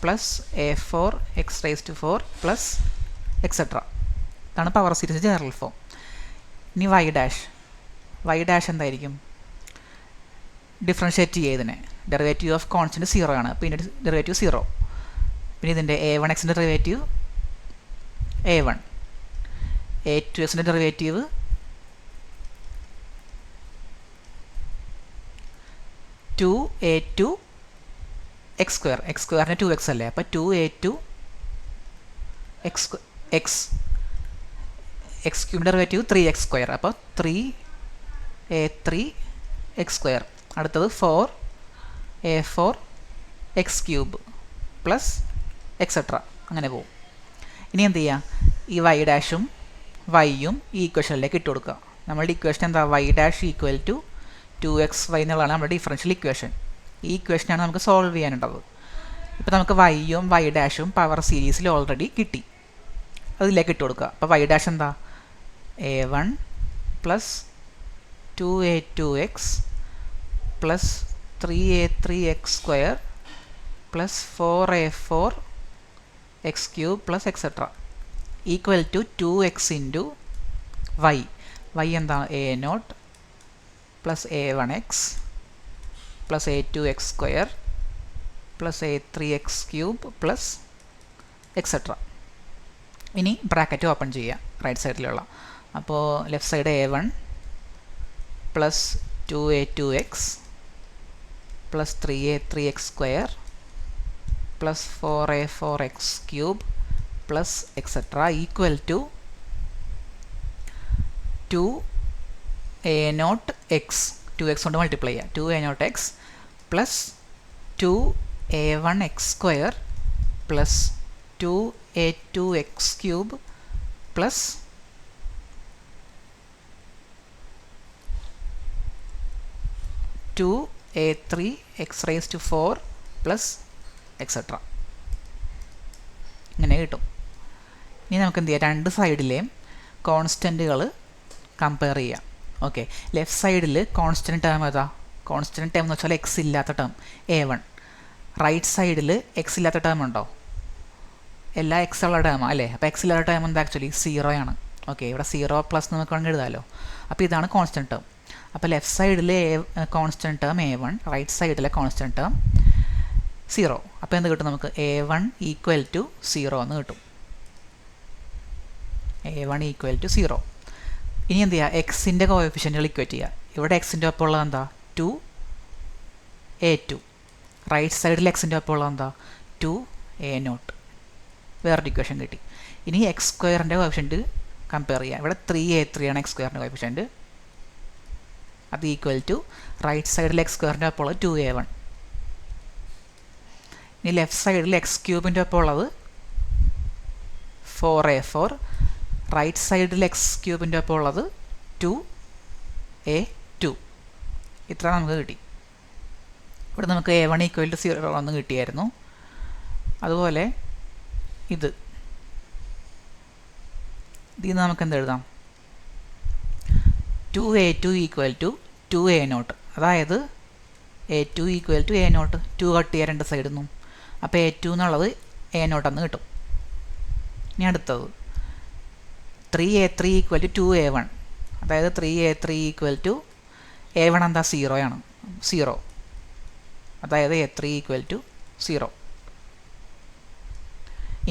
plus a4x raise to 4 plus etcetera. ഇതാണ് പവർ സീരീസ് ജനറൽ ഫോം. ഇനി y ഡാഷ് എന്തായിരിക്കും? ഡിഫറൻഷ്യേറ്റ് ചെയ്തതിനെ derivative of constant 0 ആണ്. പിന്നെ derivative 0. പിന്നെ ഇതിൻ്റെ a1xൻ്റെ derivative a1, a2xൻ്റെ derivative a2 X square. X സ്ക്വയറിന് 2x അല്ലേ? അപ്പോൾ 2a2 x X cube derivative 3x². അപ്പോൾ 3a3x². അടുത്തത് 4a4x³ പ്ലസ് എക്സെട്ര അങ്ങനെ പോകും. ഇനി എന്ത് ചെയ്യുക, ഈ y ഡാഷും വൈയും ഈ ഇക്വേഷനിലേക്ക് ഇട്ട് കൊടുക്കുക. നമ്മളുടെ ഇക്വേഷൻ എന്താ, y dash equal to 2xy എന്നുള്ളതാണ് നമ്മുടെ ഡിഫറൻഷ്യൽ ഇക്വേഷൻ. ഈ ഇക്വേഷനാണ് നമുക്ക് സോൾവ് ചെയ്യാനുള്ളത്. ഇപ്പോൾ നമുക്ക് വൈയും y ഡാഷും പവർ സീരീസിൽ ഓൾറെഡി കിട്ടി, അതിലേക്ക് ഇട്ട് കൊടുക്കുക. അപ്പോൾ y ഡാഷ് എന്താ, a1 plus 2a2x plus 3a3x² plus 4a4x³ plus etcetera equal to 2x into y. y എന്താണ്, a0 plus a1x plus a2x² plus a3x³ plus etcetera. ഇനി ബ്രാക്കറ്റ് ഓപ്പൺ ചെയ്യുക റൈറ്റ് സൈഡിലുള്ള. അപ്പോൾ left side a1 plus 2a2x plus 3a3x² plus 4a4x³ plus etcetera equal to 2a0x, 2x കൊണ്ട് multiply ചെയ്യുക, 2a0x plus 2a1x² plus 2a2x³ plus 2a3x⁴ plus etcetera ഇങ്ങനെ കിട്ടും. ഇനി നമുക്ക് എന്ത് ചെയ്യാം, രണ്ട് സൈഡിലെയും കോൺസ്റ്റൻറ്റുകൾ കമ്പയർ ചെയ്യാം. ഓക്കെ, ലെഫ്റ്റ് സൈഡിൽ കോൺസ്റ്റൻറ്റ് ടേം ഏതാ, കോൺസ്റ്റൻറ്റ് ടേം എന്ന് വെച്ചാൽ എക്സ് ഇല്ലാത്ത ടേം a1. റൈറ്റ് സൈഡിൽ എക്സ് ഇല്ലാത്ത ടേം ഉണ്ടോ, എല്ലാ എക്സ് ഉള്ള ടേമാണ് അല്ലേ. അപ്പോൾ എക്സ് ഇല്ലാത്ത ടേം എന്താ, ആക്ച്വലി 0 ആണ്. ഓക്കെ, ഇവിടെ 0 പ്ലസ് നമുക്ക് വേണമെങ്കിൽ എഴുതാമല്ലോ. അപ്പോൾ ഇതാണ് കോൺസ്റ്റൻറ്റ് ടേം. അപ്പോൾ ലെഫ്റ്റ് സൈഡിൽ കോൺസ്റ്റൻറ്റ് ടേം a1, റൈറ്റ് സൈഡിലെ കോൺസ്റ്റൻറ്റ് ടേം 0. അപ്പോൾ എന്ത് കിട്ടും, നമുക്ക് a1 ഈക്വൽ ടു 0 എന്ന് കിട്ടും. a1 equal to 0. ഇനി എന്ത് ചെയ്യുക, എക്സിൻ്റെ കോഎഫിഷ്യൻറ്റുകൾ ഇക്വേറ്റ് ചെയ്യുക. ഇവിടെ എക്സിൻ്റെ ഒപ്പം ഉള്ളത് എന്താ, 2a2. റൈറ്റ് സൈഡിൽ എക്സിൻ്റെ ഒപ്പം ഉള്ളത് എന്താ, 2a0. വേറൊരു ഇക്വേഷൻ കിട്ടി. ഇനി x² കോഎഫിഷ്യൻറ്റ് കമ്പയർ ചെയ്യുക. ഇവിടെ 3a3 ആണ് x² കോഎഫിഷ്യൻറ്റ്. അത് ഈക്വൽ ടു റൈറ്റ് സൈഡിൽ x² ഒപ്പം ഉള്ളത് 2a1. ഇനി ലെഫ്റ്റ് സൈഡിൽ x³ ഒപ്പം ഉള്ളത് 4a4. റൈറ്റ് സൈഡിൽ x³ ഒപ്പം ഉള്ളത് 2a2. ഇത്ര നമുക്ക് കിട്ടി. ഇവിടെ നമുക്ക് a1 ഈക്വൽ ടു 0 എന്ന് കിട്ടിയായിരുന്നു. അതുപോലെ ഇതിൽ നിന്ന് നമുക്ക് എന്ത് എഴുതാം, 2a2 ഈക്വൽ ടു 2a0. അതായത് a2 equal to a0. 2 cut ചെയ്യുക രണ്ട് സൈഡിൽ നിന്നും. അപ്പോൾ a2 എന്നുള്ളത് a0 എന്ന് കിട്ടും. ഇനി അടുത്തത് 3a3 ഈക്വൽ ടു 2a1. അതായത് 3a3 ഈക്വൽ ടു a1 എന്താ, 0 ആണ്, 0. അതായത് a3 ഈക്വൽ ടു 0.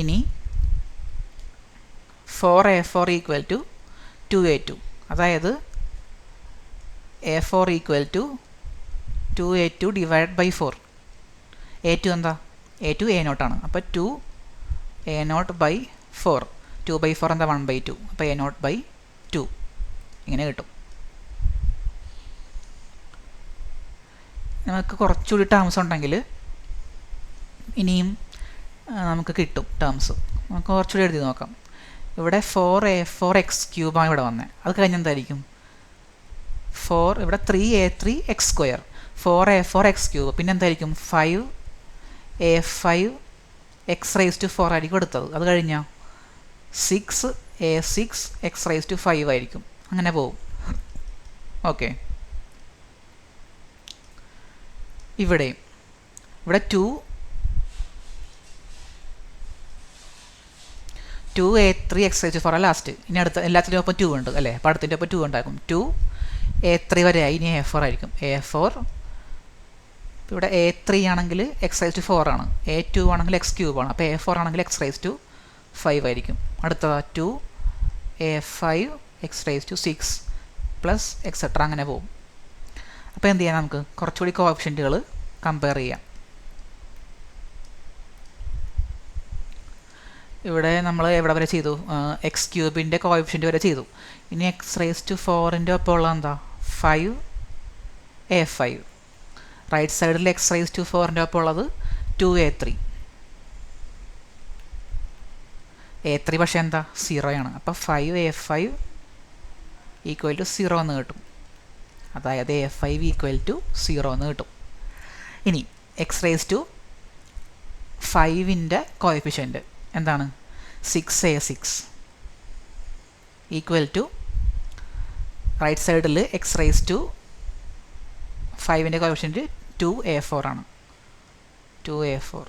ഇനി 4a4 ഈക്വൽ ടു 2a2. അതായത് a4 equal to 2a2 divide by 4. a2 എന്താ, a2 a0 ആണ്. അപ്പോൾ 2a0 ബൈ 4. 2/4 എന്താ, 1/2. അപ്പോൾ a0/2 ഇങ്ങനെ കിട്ടും. നമുക്ക് കുറച്ചുകൂടി ടേംസ് ഉണ്ടെങ്കിൽ ഇനിയും നമുക്ക് കിട്ടും ടേംസ്. നമുക്ക് കുറച്ചുകൂടി എഴുതി നോക്കാം. ഇവിടെ 4a4x³ ആണ് ഇവിടെ വന്നത്. അത് കഴിഞ്ഞ് എന്തായിരിക്കും, 4 ഇവിടെ 3a3x², 4a4x³ പിന്നെ എന്തായിരിക്കും 5a5x⁴ ആയിരിക്കും എടുത്തത്. അത് കഴിഞ്ഞാൽ 6a6x⁵ ആയിരിക്കും. അങ്ങനെ പോവും. ഓക്കെ, ഇവിടെ 2a3x⁴ ലാസ്റ്റ്. ഇനി അടുത്ത എല്ലാത്തിൻ്റെ ഒപ്പം 2 ഉണ്ട് അല്ലേ. അപ്പോൾ അടുത്തിൻ്റെ ഒപ്പം 2 ഉണ്ടാക്കും. 2a3 വരെ ആയി. ഇനി a4 ആയിരിക്കും. a4 ഇവിടെ a3 ആണെങ്കിൽ x⁴ ആണ്, a2 ആണെങ്കിൽ x³ ആണ്. അപ്പോൾ a4 ആണെങ്കിൽ x⁵ ആയിരിക്കും. അടുത്തത് 2a5x⁶ പ്ലസ് എക്സെട്ര അങ്ങനെ പോകും. അപ്പോൾ എന്ത് ചെയ്യാം, നമുക്ക് കുറച്ചുകൂടി കോഎഫിഷ്യൻറ്റുകൾ കമ്പയർ ചെയ്യാം. ഇവിടെ നമ്മൾ എവിടെ വരെ ചെയ്തു? എക്സ് ക്യൂബിൻ്റെ കോഎഫിഷ്യൻ്റ് വരെ ചെയ്തു. ഇനി x⁴ ഒപ്പം ഉള്ള എന്താ? 5a5. റൈറ്റ് സൈഡിൽ x⁴ ഒപ്പം ഉള്ളത് 2a3. a3 പക്ഷേ എന്താ? 0 ആണ്. അപ്പോൾ 5a5 = 0 എന്ന് കിട്ടും. അതായത് a5 = 0 എന്ന് കിട്ടും. ഇനി x⁵5ൻ്റെ കോഎഫിഷ്യൻ്റ് എന്താണ്? 6a6 = റൈറ്റ് സൈഡിൽ x⁵5ൻ്റെ കോഎഫിഷ്യൻ്റ് 2a4 ആണ്. 2a4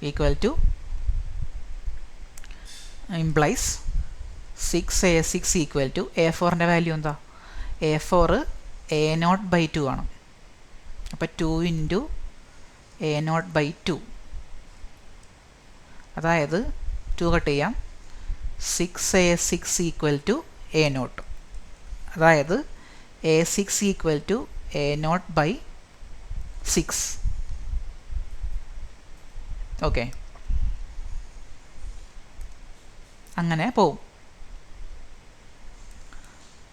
= ഇംപ്ലൈസ് 6a6 = a4ൻ്റെ വാല്യൂ എന്താ? a4 a0/2 ആണ്. അപ്പോൾ 2 × a0/2, അതായത് 2 കട്ട് ചെയ്യാം. 6a6 = a0, അതായത് a6 = a0/6. ഓക്കെ, അങ്ങനെ പോവും.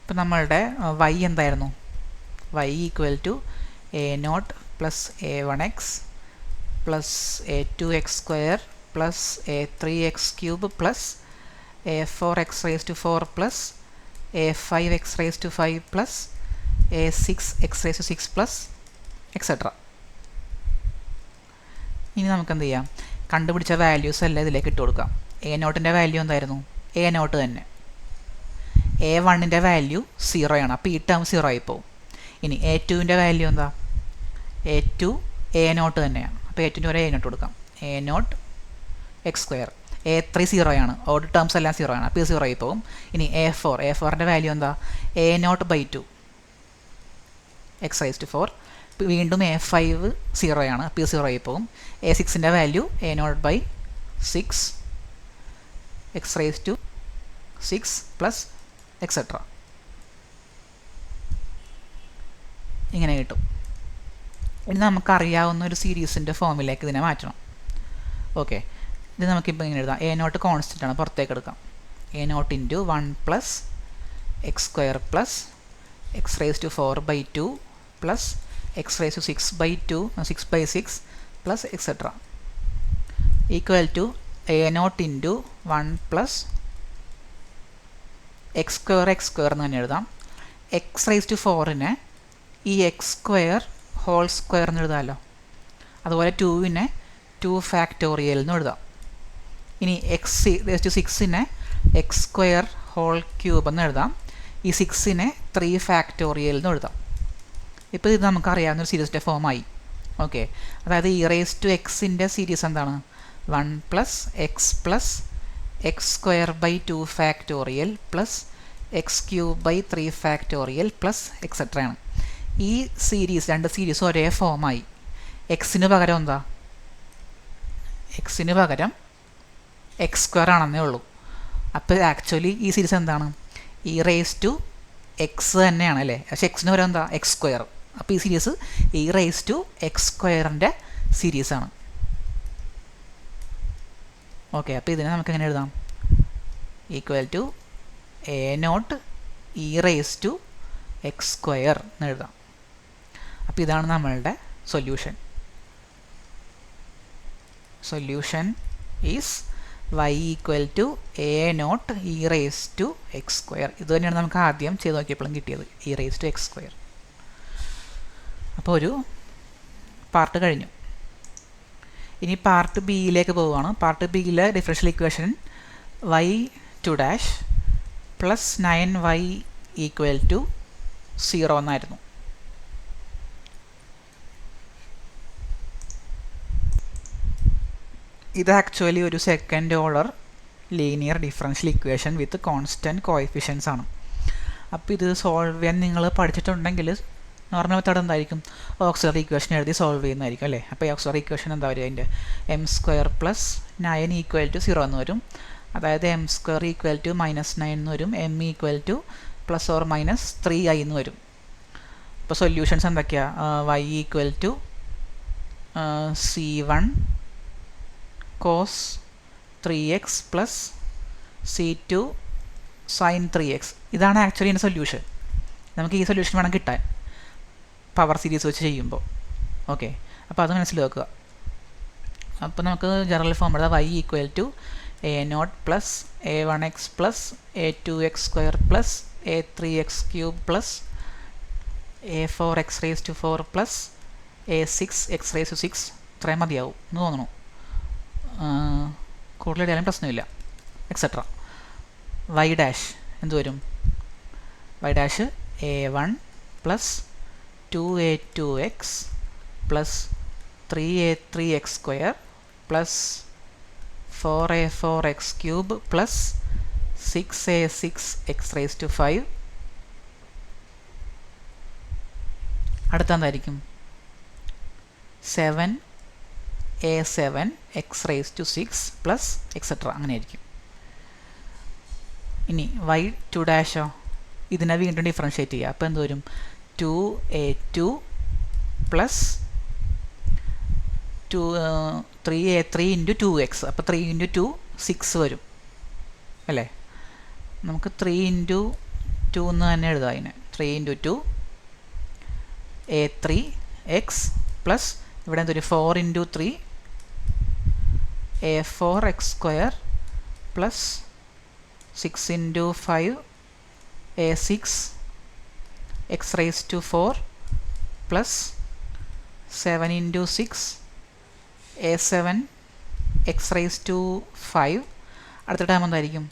ഇപ്പം നമ്മളുടെ y എന്തായിരുന്നു? y = a0 + a1x + a2x² + a3x³ + a4x⁴ + a5x⁵5 + a6x⁶ etcetera. ഇനി നമുക്ക് എന്ത് ചെയ്യാം? കണ്ടുപിടിച്ച വാല്യൂസ് എല്ലാം ഇതിലേക്ക് ഇട്ട് കൊടുക്കാം. a0ൻ്റെ വാല്യൂ എന്തായിരുന്നു? a0 തന്നെ. a1ൻ്റെ വാല്യൂ 0 ആണ്. അപ്പോൾ ഈ ടേം 0 ആയിപ്പോവും. ഇനി a2ൻ്റെ വാല്യൂ എന്താ? a2 a0 തന്നെയാണ്. അപ്പോൾ a2ൻ്റെ വരെ a0 കൊടുക്കാം. a0 x². a3 0 ആണ്. ഓഡ് ടേംസ് എല്ലാം 0 ആണ്. അപ്പോൾ 0 ആയിപ്പോവും. ഇനി a4ൻ്റെ വാല്യൂ എന്താ? a0/2 x⁴. വീണ്ടും a5 0 ആണ്. അപ്പോൾ 0 ആയിപ്പോവും. a6ൻ്റെ വാല്യൂ a0/6 x⁵6 + എക്സെട്ര. ഇങ്ങനെ കിട്ടും. ഇനി നമുക്കറിയാവുന്ന ഒരു സീരീസിൻ്റെ ഫോമിലേക്ക് ഇതിനെ മാറ്റണം. ഓക്കെ, ഇത് നമുക്കിപ്പോൾ ഇങ്ങനെ എഴുതാം. a0 കോൺസ്റ്റൻ്റ് ആണ്, പുറത്തേക്ക് എടുക്കാം. a0 × 1 + x² + x⁴/2 + x⁵6/2 6/6 + etcetera = a0 × 1 + x² എന്ന് തന്നെ എഴുതാം. x⁴ ഈ x² എന്ന് എഴുതാമല്ലോ. അതുപോലെ 2നെ 2 ഫാക്ടോറിയൽ എന്ന് എഴുതാം. ഇനി x⁶ x² എന്ന് എഴുതാം. ഈ 6നെ 3 ഫാക്ടോറിയൽ എന്ന് എഴുതാം. ഇപ്പോൾ ഇത് നമുക്കറിയാവുന്നൊരു സീരീസിൻ്റെ ഫോമായി. ഓക്കെ, അതായത് e⁻x സീരീസ് എന്താണ്? 1 + x + x²/2 factorial + x³ 3 factorial + etcetera ആണ്. ഈ സീരീസ്, രണ്ട് സീരീസ് ഒരേ ഫോമായി. എക്സിന് പകരം എന്താ? എക്സിന് പകരം x² ആണെന്നേ ഉള്ളൂ. അപ്പോൾ ആക്ച്വലി ഈ സീരീസ് എന്താണ്? e⁻x തന്നെയാണ് അല്ലേ? പക്ഷേ എക്സിന് പകരം എന്താ? x². അപ്പോൾ ഈ സീരീസ് e⁻x² സീരീസാണ്. ഓക്കെ, അപ്പോൾ ഇതിനെ നമുക്ക് എങ്ങനെ എഴുതാം? = a0 e⁻x² എന്ന് എഴുതാം. അപ്പോൾ ഇതാണ് നമ്മളുടെ solution. Solution is y = a0 e⁻x². ഇത് തന്നെയാണ് നമുക്ക് ആദ്യം ചെയ്ത് നോക്കിയപ്പോഴും കിട്ടിയത്, e⁻x². അപ്പോൾ ഒരു പാർട്ട് കഴിഞ്ഞു. ഇനി പാർട്ട് ബിയിലേക്ക് പോവുകയാണ്. പാർട്ട് ബിയിലെ ഡിഫറൻഷ്യൽ ഇക്വേഷൻ y2' + 9y = 0 എന്നായിരുന്നു. ഇത് ആക്ച്വലി ഒരു second order linear differential equation with constant coefficients ആണ്. അപ്പോൾ ഇത് സോൾവ് ചെയ്യാൻ നിങ്ങൾ പഠിച്ചിട്ടുണ്ടെങ്കിൽ നോർമൽ മെത്തേഡ് എന്തായിരിക്കും? ഓക്സിലറി ഇക്വേഷൻ എഴുതി സോൾവ് ചെയ്യുന്നതായിരിക്കും അല്ലേ? അപ്പോൾ ഈ ഓക്സിലറി ഇക്വേഷൻ എന്താ വരിക? അതിൻ്റെ m² + 9 = 0 എന്ന് വരും. അതായത് m² = -9 എന്ന് വരും. m = ±3i എന്ന് വരും. അപ്പോൾ സൊല്യൂഷൻസ് എന്തൊക്കെയാണ്? y = c1 cos 3x plus c2 sin 3x. ഇതാണ് ആക്ച്വലി എൻ്റെ സൊല്യൂഷൻ. നമുക്ക് ഈ സൊല്യൂഷൻ വേണം കിട്ടാൻ പവർ സീരീസ് വെച്ച് ചെയ്യുമ്പോൾ. ഓക്കെ, അപ്പോൾ അത് മനസ്സിലാക്കുക. അപ്പോൾ നമുക്ക് ജനറൽ ഫോം എടുത്താൽ y equal to a0 plus a1x plus a2x square plus a3x cube plus a4x raise to 4 plus a6x raise to 6. ഇത്രയും മതിയാവും എന്ന് തോന്നുന്നു. കൂടുതൽ ഇടാനും പ്രശ്നമില്ല. എക്സെട്ര. y ഡാഷ് എന്ത് വരും? y dash a1 plus 2a2x plus 3a3x square plus 4a4x cube plus 6a6x raise to 5. അടുത്തെന്തായിരിക്കും? 7a7x raise to 6 plus etcetera. അങ്ങനെ ആയിരിക്കും. ഇനി y2 ഡാഷോ ഇതിനെ വീണ്ടും ഡിഫറൻഷ്യേറ്റ് ചെയ്യുക. അപ്പോൾ എന്ത് വരും? 2a2 plus 3a3 into 2x. അപ്പോൾ 3 ഇൻറ്റു 2 6 വരും അല്ലേ? നമുക്ക് 3 ഇൻറ്റു 2 എന്ന് തന്നെ എഴുതാം. അതിന് 3 ഇൻറ്റു 2 a3x പ്ലസ് ഇവിടെ എന്തൊരു 4 into 3 a4x square plus 6 into 5 a6x raise to 4 plus 7 into 6 a7x raise to 5. അടുത്ത ടൈം എന്തായിരിക്കും?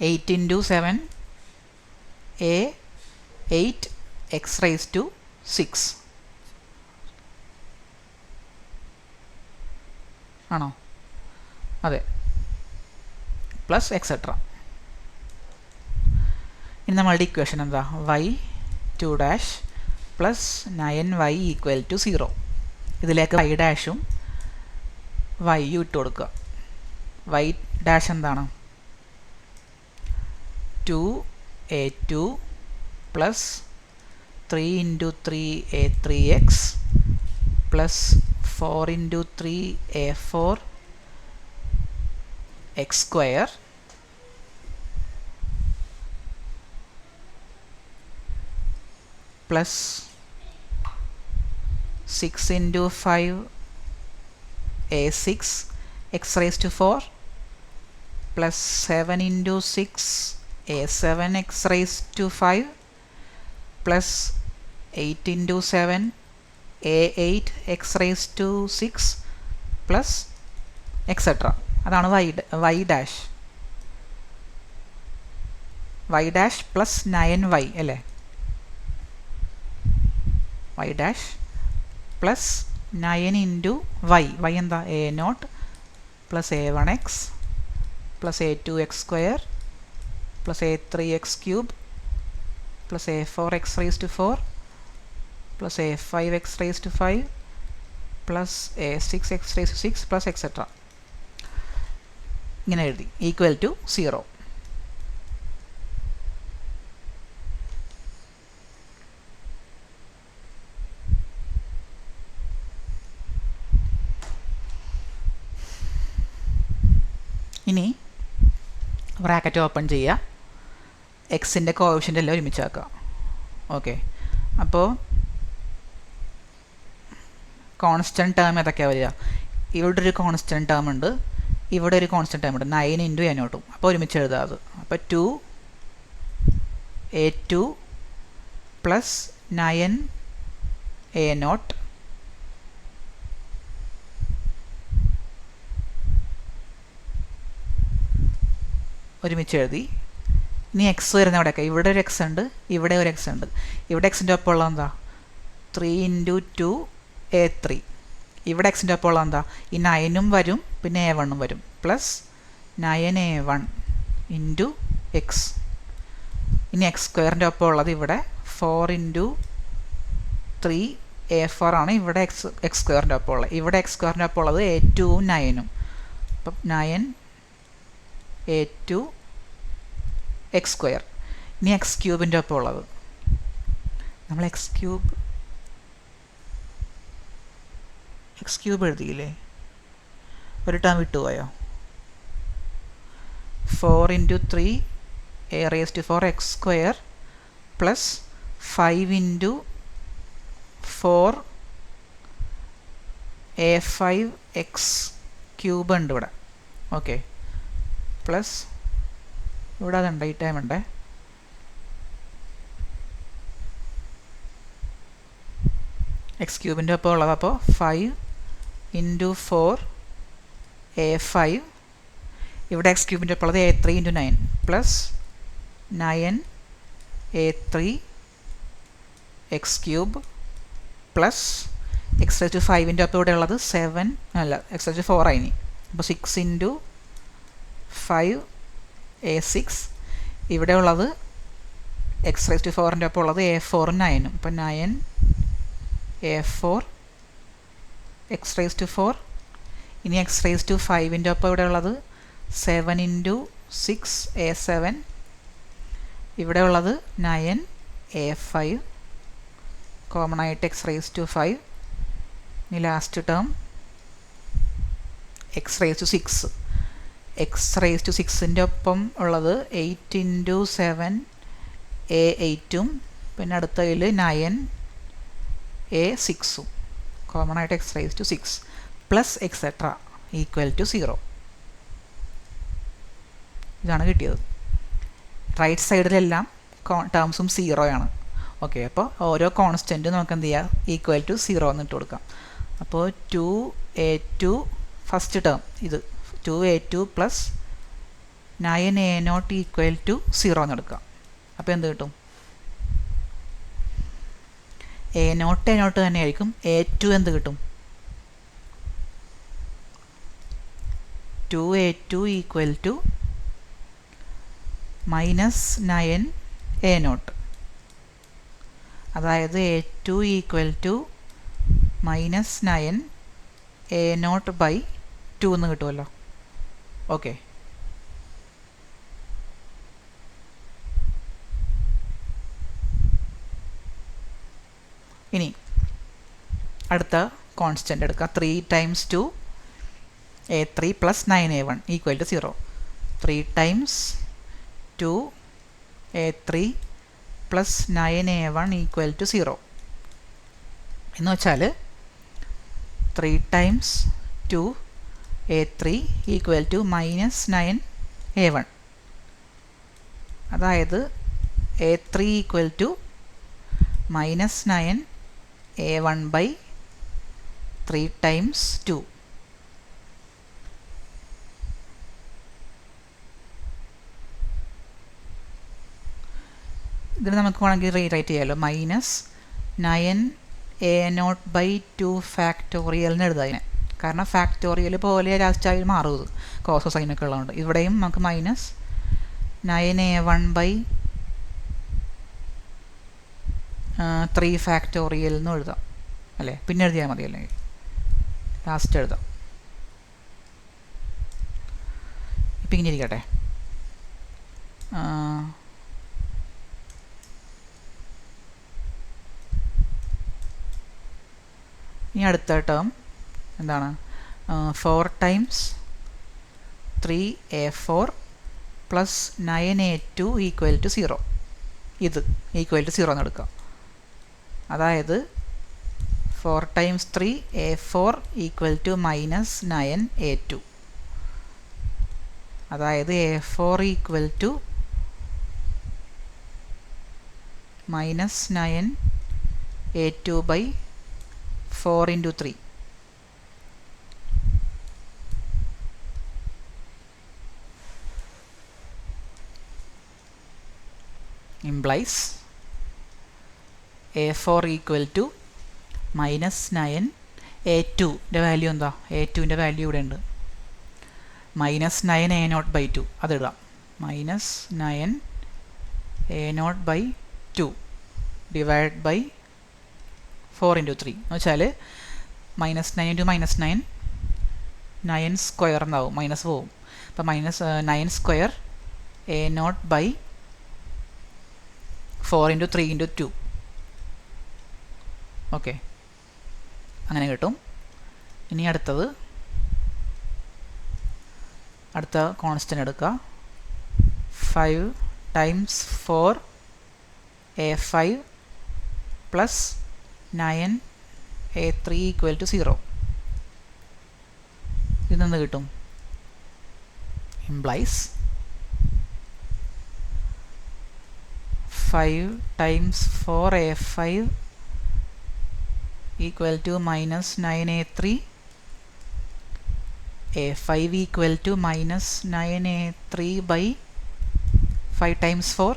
8 ഇൻറ്റു 7 a8x റേസ് ടു 6 ആണോ? അതെ, പ്ലസ് എക്സെട്ര. ഇനി നമ്മളുടെ ഇക്വേഷൻ എന്താ? y2 dash plus 9y equal to 0. ഇതിലേക്ക് y ഡാഷും y ഇട്ട് കൊടുക്കുക. y ഡാഷ് എന്താണ്? 2a2 plus 3 into 3a3x plus 4 into 3a4x square plus 6 into 5 a6x raise to 4 plus 7 into 6 a7x raise to 5 plus 8 into 7 a8x raise to 6 plus etcetera. അതാണ് y dash. y dash plus 9y അല്ലേ? y dash plus 9 into y. y എന്താ? a0 plus a1x plus a2x square plus a3x cube plus a4x raise to 4 plus a5x raise to 5 plus a6x raise to 6 plus etcetera. ഇങ്ങനെ എഴുതി equal to 0. ഇനി bracket open ചെയ്യുക. എക്സിൻ്റെ coefficient എല്ലാം ഒരുമിച്ചാക്കുക. Okay, അപ്പോൾ constant term ഏതൊക്കെയാണ് വരിക? ഇവിടെ ഒരു കോൺസ്റ്റൻറ്റ് ടേം ഉണ്ട്, ഇവിടെ ഒരു കോൺസ്റ്റൻറ്റ് ടേം ഉണ്ട്. 9 ഇൻറ്റു a0. അപ്പോൾ ഒരുമിച്ച് എഴുതാം അത്. അപ്പോൾ 2a2 പ്ലസ് 9a0 ഒരുമിച്ച് എഴുതി. ഇനി എക്സ് വരുന്ന ഇവിടെയൊക്കെ ഇവിടെ ഒരു എക്സ് ഉണ്ട്, ഇവിടെ ഒരു എക്സ് ഉണ്ട്. ഇവിടെ എക്സിൻ്റെ ഒപ്പം ഉള്ളത് എന്താ? 3 ഇൻറ്റു 2a3. ഇവിടെ എക്സിൻ്റെ ഒപ്പം ഉള്ളത് എന്താ? ഈ 9ഉം വരും പിന്നെ a1ഉം വരും. Plus 9a1 into X. ഇനി എക്സ് സ്ക്വയറിൻ്റെ ഒപ്പം ഉള്ളത് ഇവിടെ 4 ഇൻറ്റു 3a4 ആണ്. ഇവിടെ എക്സ് സ്ക്വയറിൻ്റെ ഒപ്പം ഉള്ളത്. ഇവിടെ എക്സ് സ്ക്വയറിൻ്റെ ഒപ്പം ഉള്ളത് a2ഉം 9ഉം. അപ്പം 9a2 എക്സ് സ്ക്വയർ. ഇനി എക്സ് ക്യൂബിൻ്റെ ഒപ്പം ഉള്ളത് നമ്മൾ എക്സ് ക്യൂബ് എഴുതിയില്ലേ? ഒരു term വിട്ടുപോയോ? 4 into 3 a raised to 4 x square plus 5 into 4 a5 x cube ഉണ്ട് ഇവിടെ. ഓക്കെ, പ്ലസ് ഇവിടെ അതുണ്ട്, ഈ ടൈം ഉണ്ട്. എക്സ് ക്യൂബിൻ്റെ ഒപ്പം ഉള്ളത്. അപ്പോൾ 5 into 4 a5, ഇവിടെ എക്സ് ക്യൂബിൻ്റെ ഒപ്പം ഉള്ളത് a3 into 9 plus 9 a3 X cube plus X raise to 5ൻ്റെ ഒപ്പം ഇവിടെ ഉള്ളത് 7 അല്ല എക്സ് റേസ് ടു 4 ആയിനി. അപ്പോൾ 6 into 5 a6, ഇവിടെ ഉള്ളത് എക്സ് റേസ് ടു 4ൻ്റെ ഒപ്പം ഉള്ളത് a4 9. അപ്പോൾ 9 a4 എക്സ് റേസ് ടു 4. ഇനി എക്സ് റേസ് ടു 5ൻ്റെ ഒപ്പം ഇവിടെ ഉള്ളത് 7 into 6 a7, ഇവിടെ ഉള്ളത് 9 a5 കോമൺ ആയിട്ട് എക്സ് റേസ് ടു 5. ഇനി last term X raise to 6. X raise to 6ൻ്റെ ഒപ്പം ഉള്ളത് 8 into 7 a8ഉം പിന്നെ അടുത്തതിൽ 9 a6ഉം കോമൺ ആയിട്ട് X raise to 6 plus etcetera equal to 0. ഇതാണ് കിട്ടിയത്. റൈറ്റ് സൈഡിലെല്ലാം ടേംസും 0 ആണ്. ഓക്കെ, അപ്പോൾ ഓരോ കോൺസ്റ്റൻറ്റും നമുക്ക് എന്ത് ചെയ്യാം, ഈക്വൽ ടു 0 എന്നിട്ട് കൊടുക്കാം. അപ്പോൾ 2a2 ഫസ്റ്റ് ടേം ഇത് 2a2 plus 9a0 equal to 0 എന്ന് എടുക്കാം. അപ്പോൾ എന്ത് കിട്ടും? a0 തന്നെയായിരിക്കും. a2 എന്ത് കിട്ടും? 2a2 ഈക്വൽ ടു -9a0, അതായത് a2 ഈക്വൽ ടു -9a0/2 എന്ന് കിട്ടുമല്ലോ. ഓക്കെ, ഇനി അടുത്ത കോൺസ്റ്റൻ്റ് എടുക്കാം. 3 times 2 a3 plus 9a1 equal to 0. 3 times 2 a3 plus 9a1 equal to 0 എന്ന് വെച്ചാൽ 3 times 2 a3 equal to -9a1, അതായത് a3 equal to -9a1/3 times 2. ഇതിന് നമുക്ക് വേണമെങ്കിൽ റീറൈറ്റ് ചെയ്യാമല്ലോ. -9a0/2 ഫാക്ടോറിയലിന് എഴുതാം അതിനെ. കാരണം ഫാക്ടോറിയൽ പോലെ ലാസ്റ്റ് ആയി മാറും കോസോ സൈനൊക്കെ ഉള്ളതുകൊണ്ട്. ഇവിടെയും നമുക്ക് -9a1/3 ഫാക്ടോറിയൽ എന്ന് എഴുതാം അല്ലേ. പിന്നെ എഴുതിയാൽ മതി, അല്ലെങ്കിൽ ലാസ്റ്റ് എഴുതാം. ഇപ്പം ഇങ്ങനെ ഇരിക്കട്ടെ. ഇനി അടുത്ത ടേം എന്താണ്? 4 times 3a4 plus 9a2 equal to 0. ഇത് ഈക്വൽ ടു 0 എന്ന് എടുക്കാം. അതായത് 4 times 3a4 equal to -9a2, അതായത് a4 equal to -9a2/4 into 3. implies a4 equal to -9a2ൻ്റെ വാല്യൂ എന്താ? a2ൻ്റെ വാല്യൂ ഇവിടെ ഉണ്ട്, -9a0/2. അതിടാം. -9a0/2 divide by 4 into 3 എന്ന് വെച്ചാൽ -9 into -9 9 സ്ക്വയർ എന്നാവും, മൈനസ് പോവും. അപ്പോൾ -9 square a0/4 into 3 into 2. Okay, അങ്ങനെ കിട്ടും. ഇനി അടുത്തത് അടുത്ത കോൺസ്റ്റൻ്റ് എടുക്കുക. 5 times 4 a5 plus 9 a3 equal to 0. ഇതിൽ നിന്ന് കിട്ടും implies 5 times 4 a5 equal to minus 9 a3, a5 equal to minus 9 a3 by 5 times 4,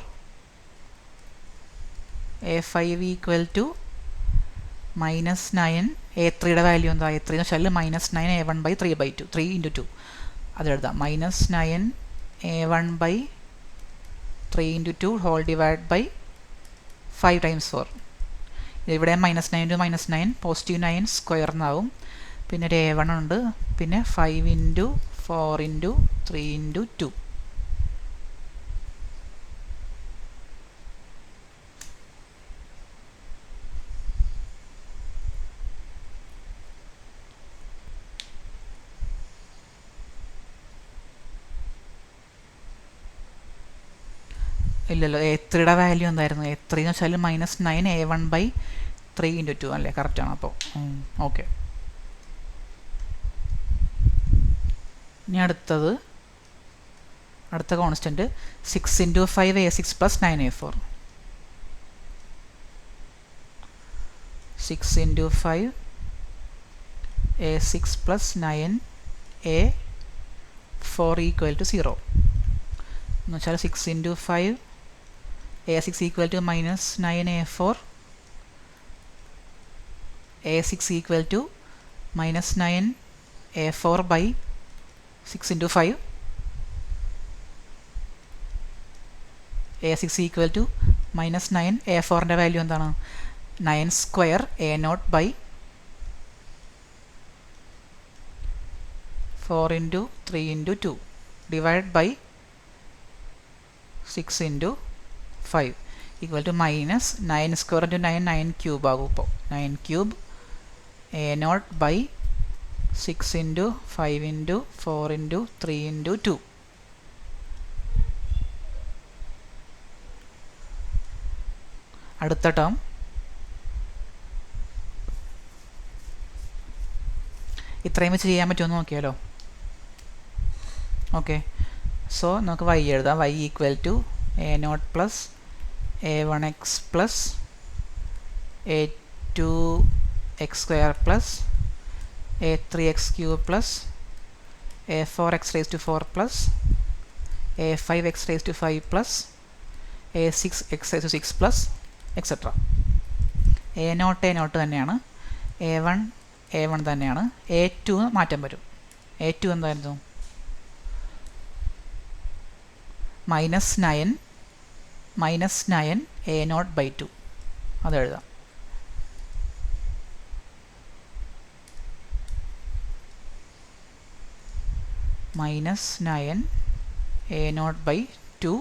a5 equal to minus 9 a3യുടെ വാല്യൂ എന്താ? a3 എന്ന് വെച്ചാൽ മൈനസ് 9 a1 ബൈ 3/2, 3 ഇൻറ്റു 2 അതെഴുതാം. Minus 9 a1 by 3 into 2 whole divide by 5 times 4. ഇവിടെ minus 9 into minus 9 positive 9 square എന്നാവും. പിന്നെ ഒരു a1 ഉണ്ട്. പിന്നെ 5 ഇൻറ്റു 4 ഇൻറ്റു 3 ഇൻറ്റു 2. ഇല്ലല്ലോ, a3യുടെ വാല്യൂ എന്തായിരുന്നു? a3 എന്ന് വെച്ചാൽ മൈനസ് 9 a1 ബൈ 3 ഇൻറ്റു 2 അല്ലേ? കറക്റ്റാണ്. അപ്പോൾ ഓക്കെ. ഇനി അടുത്ത constant 6 into 5 a6 plus 9 a4. 6 into 5 a6 plus 9 a4 equal to 0 എന്ന് വെച്ചാൽ 6 into 5 a6 equal to minus 9 a4, a6 equal to minus 9 a4 by 6 into 5, a6 equal to minus 9 a4ൻ്റെ value എന്താണ്? 9 square a0 by 4 into 3 into 2 divide by 6 into 5 equal to minus 9 square into 9 9 cube ആകും. ഇപ്പോൾ 9 cube a0 by 6 into 5 into 4 into 3 into 2. അടുത്ത term ഇത്രയും വെച്ച് ചെയ്യാൻ പറ്റുമെന്ന് നോക്കിയാലോ. ഓക്കെ, സോ നമുക്ക് y എഴുതാം. y equal to a0 plus a1x plus a2x square plus a3x cube plus a4x raise to 4 plus a5x raise to 5 plus a6x raise to 6 plus etcetera. a0 തന്നെയാണ്, a1 തന്നെയാണ്, a2 മാറ്റം വരും. a2 എന്തായിരുന്നു? Minus 9 a0 by 2 അതെഴുതാം. Minus 9 a0 by 2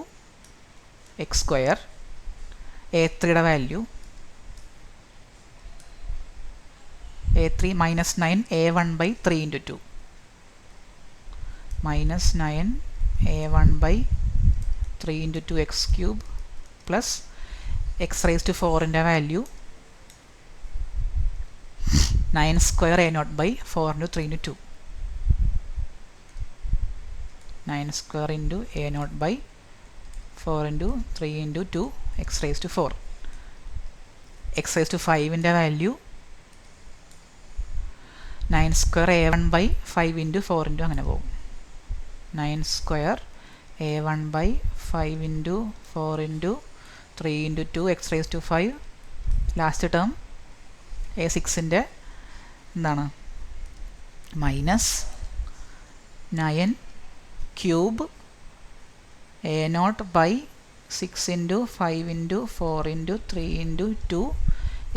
X square. a3യുടെ value a3 minus 9 a1 by 3 into 2 minus 9 a1 by 3 into 2 X cube plus X raise to 4ൻ്റെ value 9 square a0 by 4 into 3 into 2 9 square into a0 by 4 into 3 into 2 X raise to 4. X raise to 5ൻ്റെ value 9 square a1 by 5 into 4 into അങ്ങനെ പോകും. 9 square a1 by 5 into 4 into 3 into 2 X raise to 5. Last term a6ൻ്റെ എന്താണ്? Minus 9 cube a0 by 6 into 5 into 4 into 3 into 2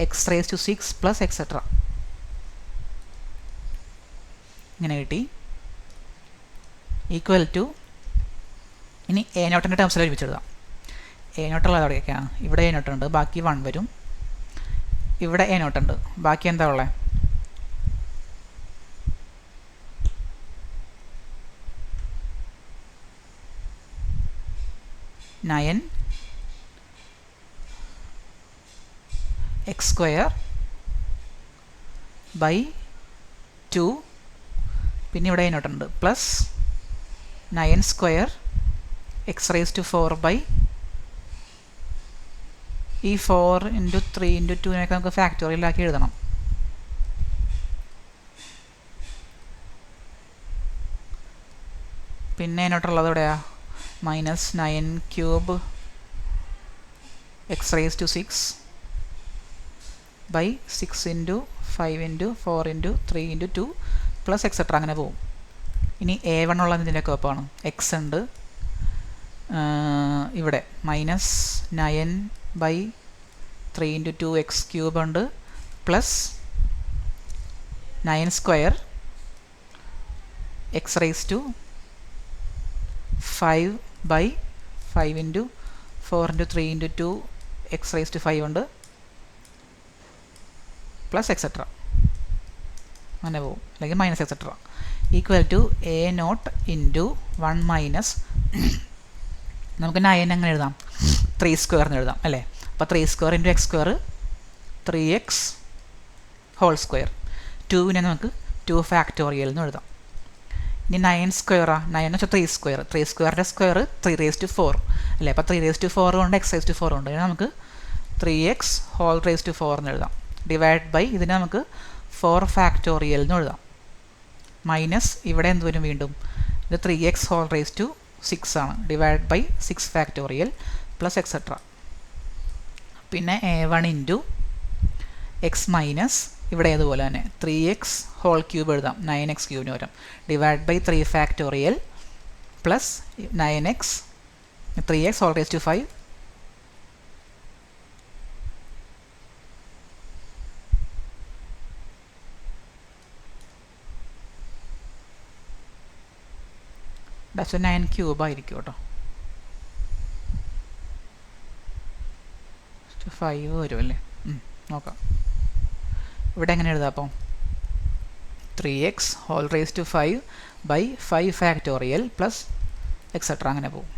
X raise to 6 plus etcetera. ഇങ്ങനെ കിട്ടി. Equal to ഇനി a0ൻ്റെ ടേംസിൽ ഒരുമിച്ചെഴുതാം. a0 ഉള്ളത് എവിടെയൊക്കെയാണ്? ഇവിടെ a0 ഉണ്ട്, ബാക്കി 1 വരും. ഇവിടെ a0 ഉണ്ട്, ബാക്കി എന്താ ഉള്ളത്? 9 x square by 2 പിന്നെ ഇവിടെ അതിനോട്ടുണ്ട് plus 9 square X raise to 4 by ഈ 4 ഇൻറ്റു 3 ഇൻറ്റു 2 നമുക്ക് ഫാക്ടോറിയലാക്കി എഴുതണം. പിന്നെ അതിനോട്ടുള്ളത് എവിടെയാ minus 9 cube x raise to 6 by 6 into 5 into 4 into 3 into 2 plus etcetera അങ്ങനെ പോവും. ഇനി A1 ഉള്ളത് ഇതിൻ്റെ കോപ്പാണ്. എക്സ് ഉണ്ട് ഇവിടെ minus 9 by 3 into 2 X cube ഉണ്ട് plus 9 square X raise to 5 by 5 into 4 into 3 into 2 X raise to 5 ഉണ്ട് plus etcetera അങ്ങനെ പോവും, അല്ലെങ്കിൽ minus etcetera equal to A0 into 1 minus നമുക്ക് 9 അങ്ങനെ എഴുതാം 3 സ്ക്വയറിന് എഴുതാം അല്ലേ. അപ്പോൾ 3 square into x square 3x whole square. 2നെ നമുക്ക് 2 ഫാക്ടോറിയൽ എന്ന് എഴുതാം. ഇനി 9 സ്ക്വയറാ 9 എന്ന് വെച്ചാൽ 3 സ്ക്വയർ 3 സ്ക്വയറിൻ്റെ സ്ക്വയർ 3 റേസ് ടു 4 അല്ലേ. അപ്പോൾ 3 റേസ് ടു 4 കൊണ്ട് എക്സ് റേസ് ടു 4 ഉണ്ട്. ഇതിനെ നമുക്ക് 3x ഹോൾ റേസ് ടു 4 എന്ന് എഴുതാം. ഡിവൈഡ് ബൈ ഇതിനെ നമുക്ക് 4 ഫാക്ടോറിയൽ എന്ന് എഴുതാം. മൈനസ് ഇവിടെ എന്ത് വരും വീണ്ടും ഇത് 3x ഹോൾ റേസ് ടു 6 ആണ്. Divide by 6 factorial plus etcetera. പിന്നെ A1 ഇൻറ്റു എക്സ് മൈനസ് ഇവിടെ അതുപോലെ തന്നെ 3x ഹോൾ ക്യൂബ് എഴുതാം 9x ക്യൂബിന് വരും. Divide by 3 factorial plus 9x 3x whole raise to 5 dash 9 cube ആയിരിക്കും കേട്ടോ. 5 വരും അല്ലേ. നോക്കാം ഇവിടെ എങ്ങനെ എഴുതാം. അപ്പം 3x whole raise to 5 by 5 factorial plus etcetera അങ്ങനെ പോകും.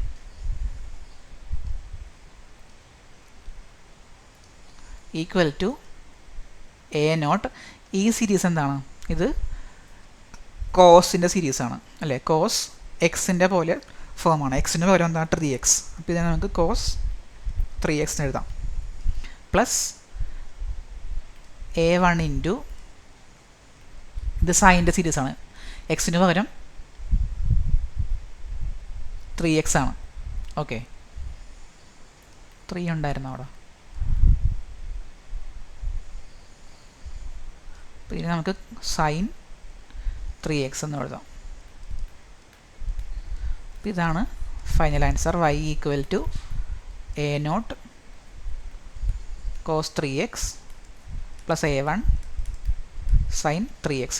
Equal to A0. ഈ സീരീസ് എന്താണ്? ഇത് കോസിൻ്റെ സീരീസാണ് അല്ലേ. കോസ് എക്സിൻ്റെ പോലെ ഫോമാണ്. എക്സിൻ്റെ പകരം എന്താണ് 3x. അപ്പോൾ ഇതിനെ നമുക്ക് കോസ് 3x എന്ന് എഴുതാം. പ്ലസ് A1 ഇൻറ്റു ഇത് സൈൻ്റെ സീരീസാണ്. എക്സിന് പകരം 3x ആണ്. ഓക്കെ 3 ഉണ്ടായിരുന്നു അവിടെ. അപ്പോൾ ഇനി നമുക്ക് സൈൻ 3x എന്ന് എഴുതാം. അപ്പോൾ ഇതാണ് final answer. y equal to A0 cos 3x plus A1 sin 3x.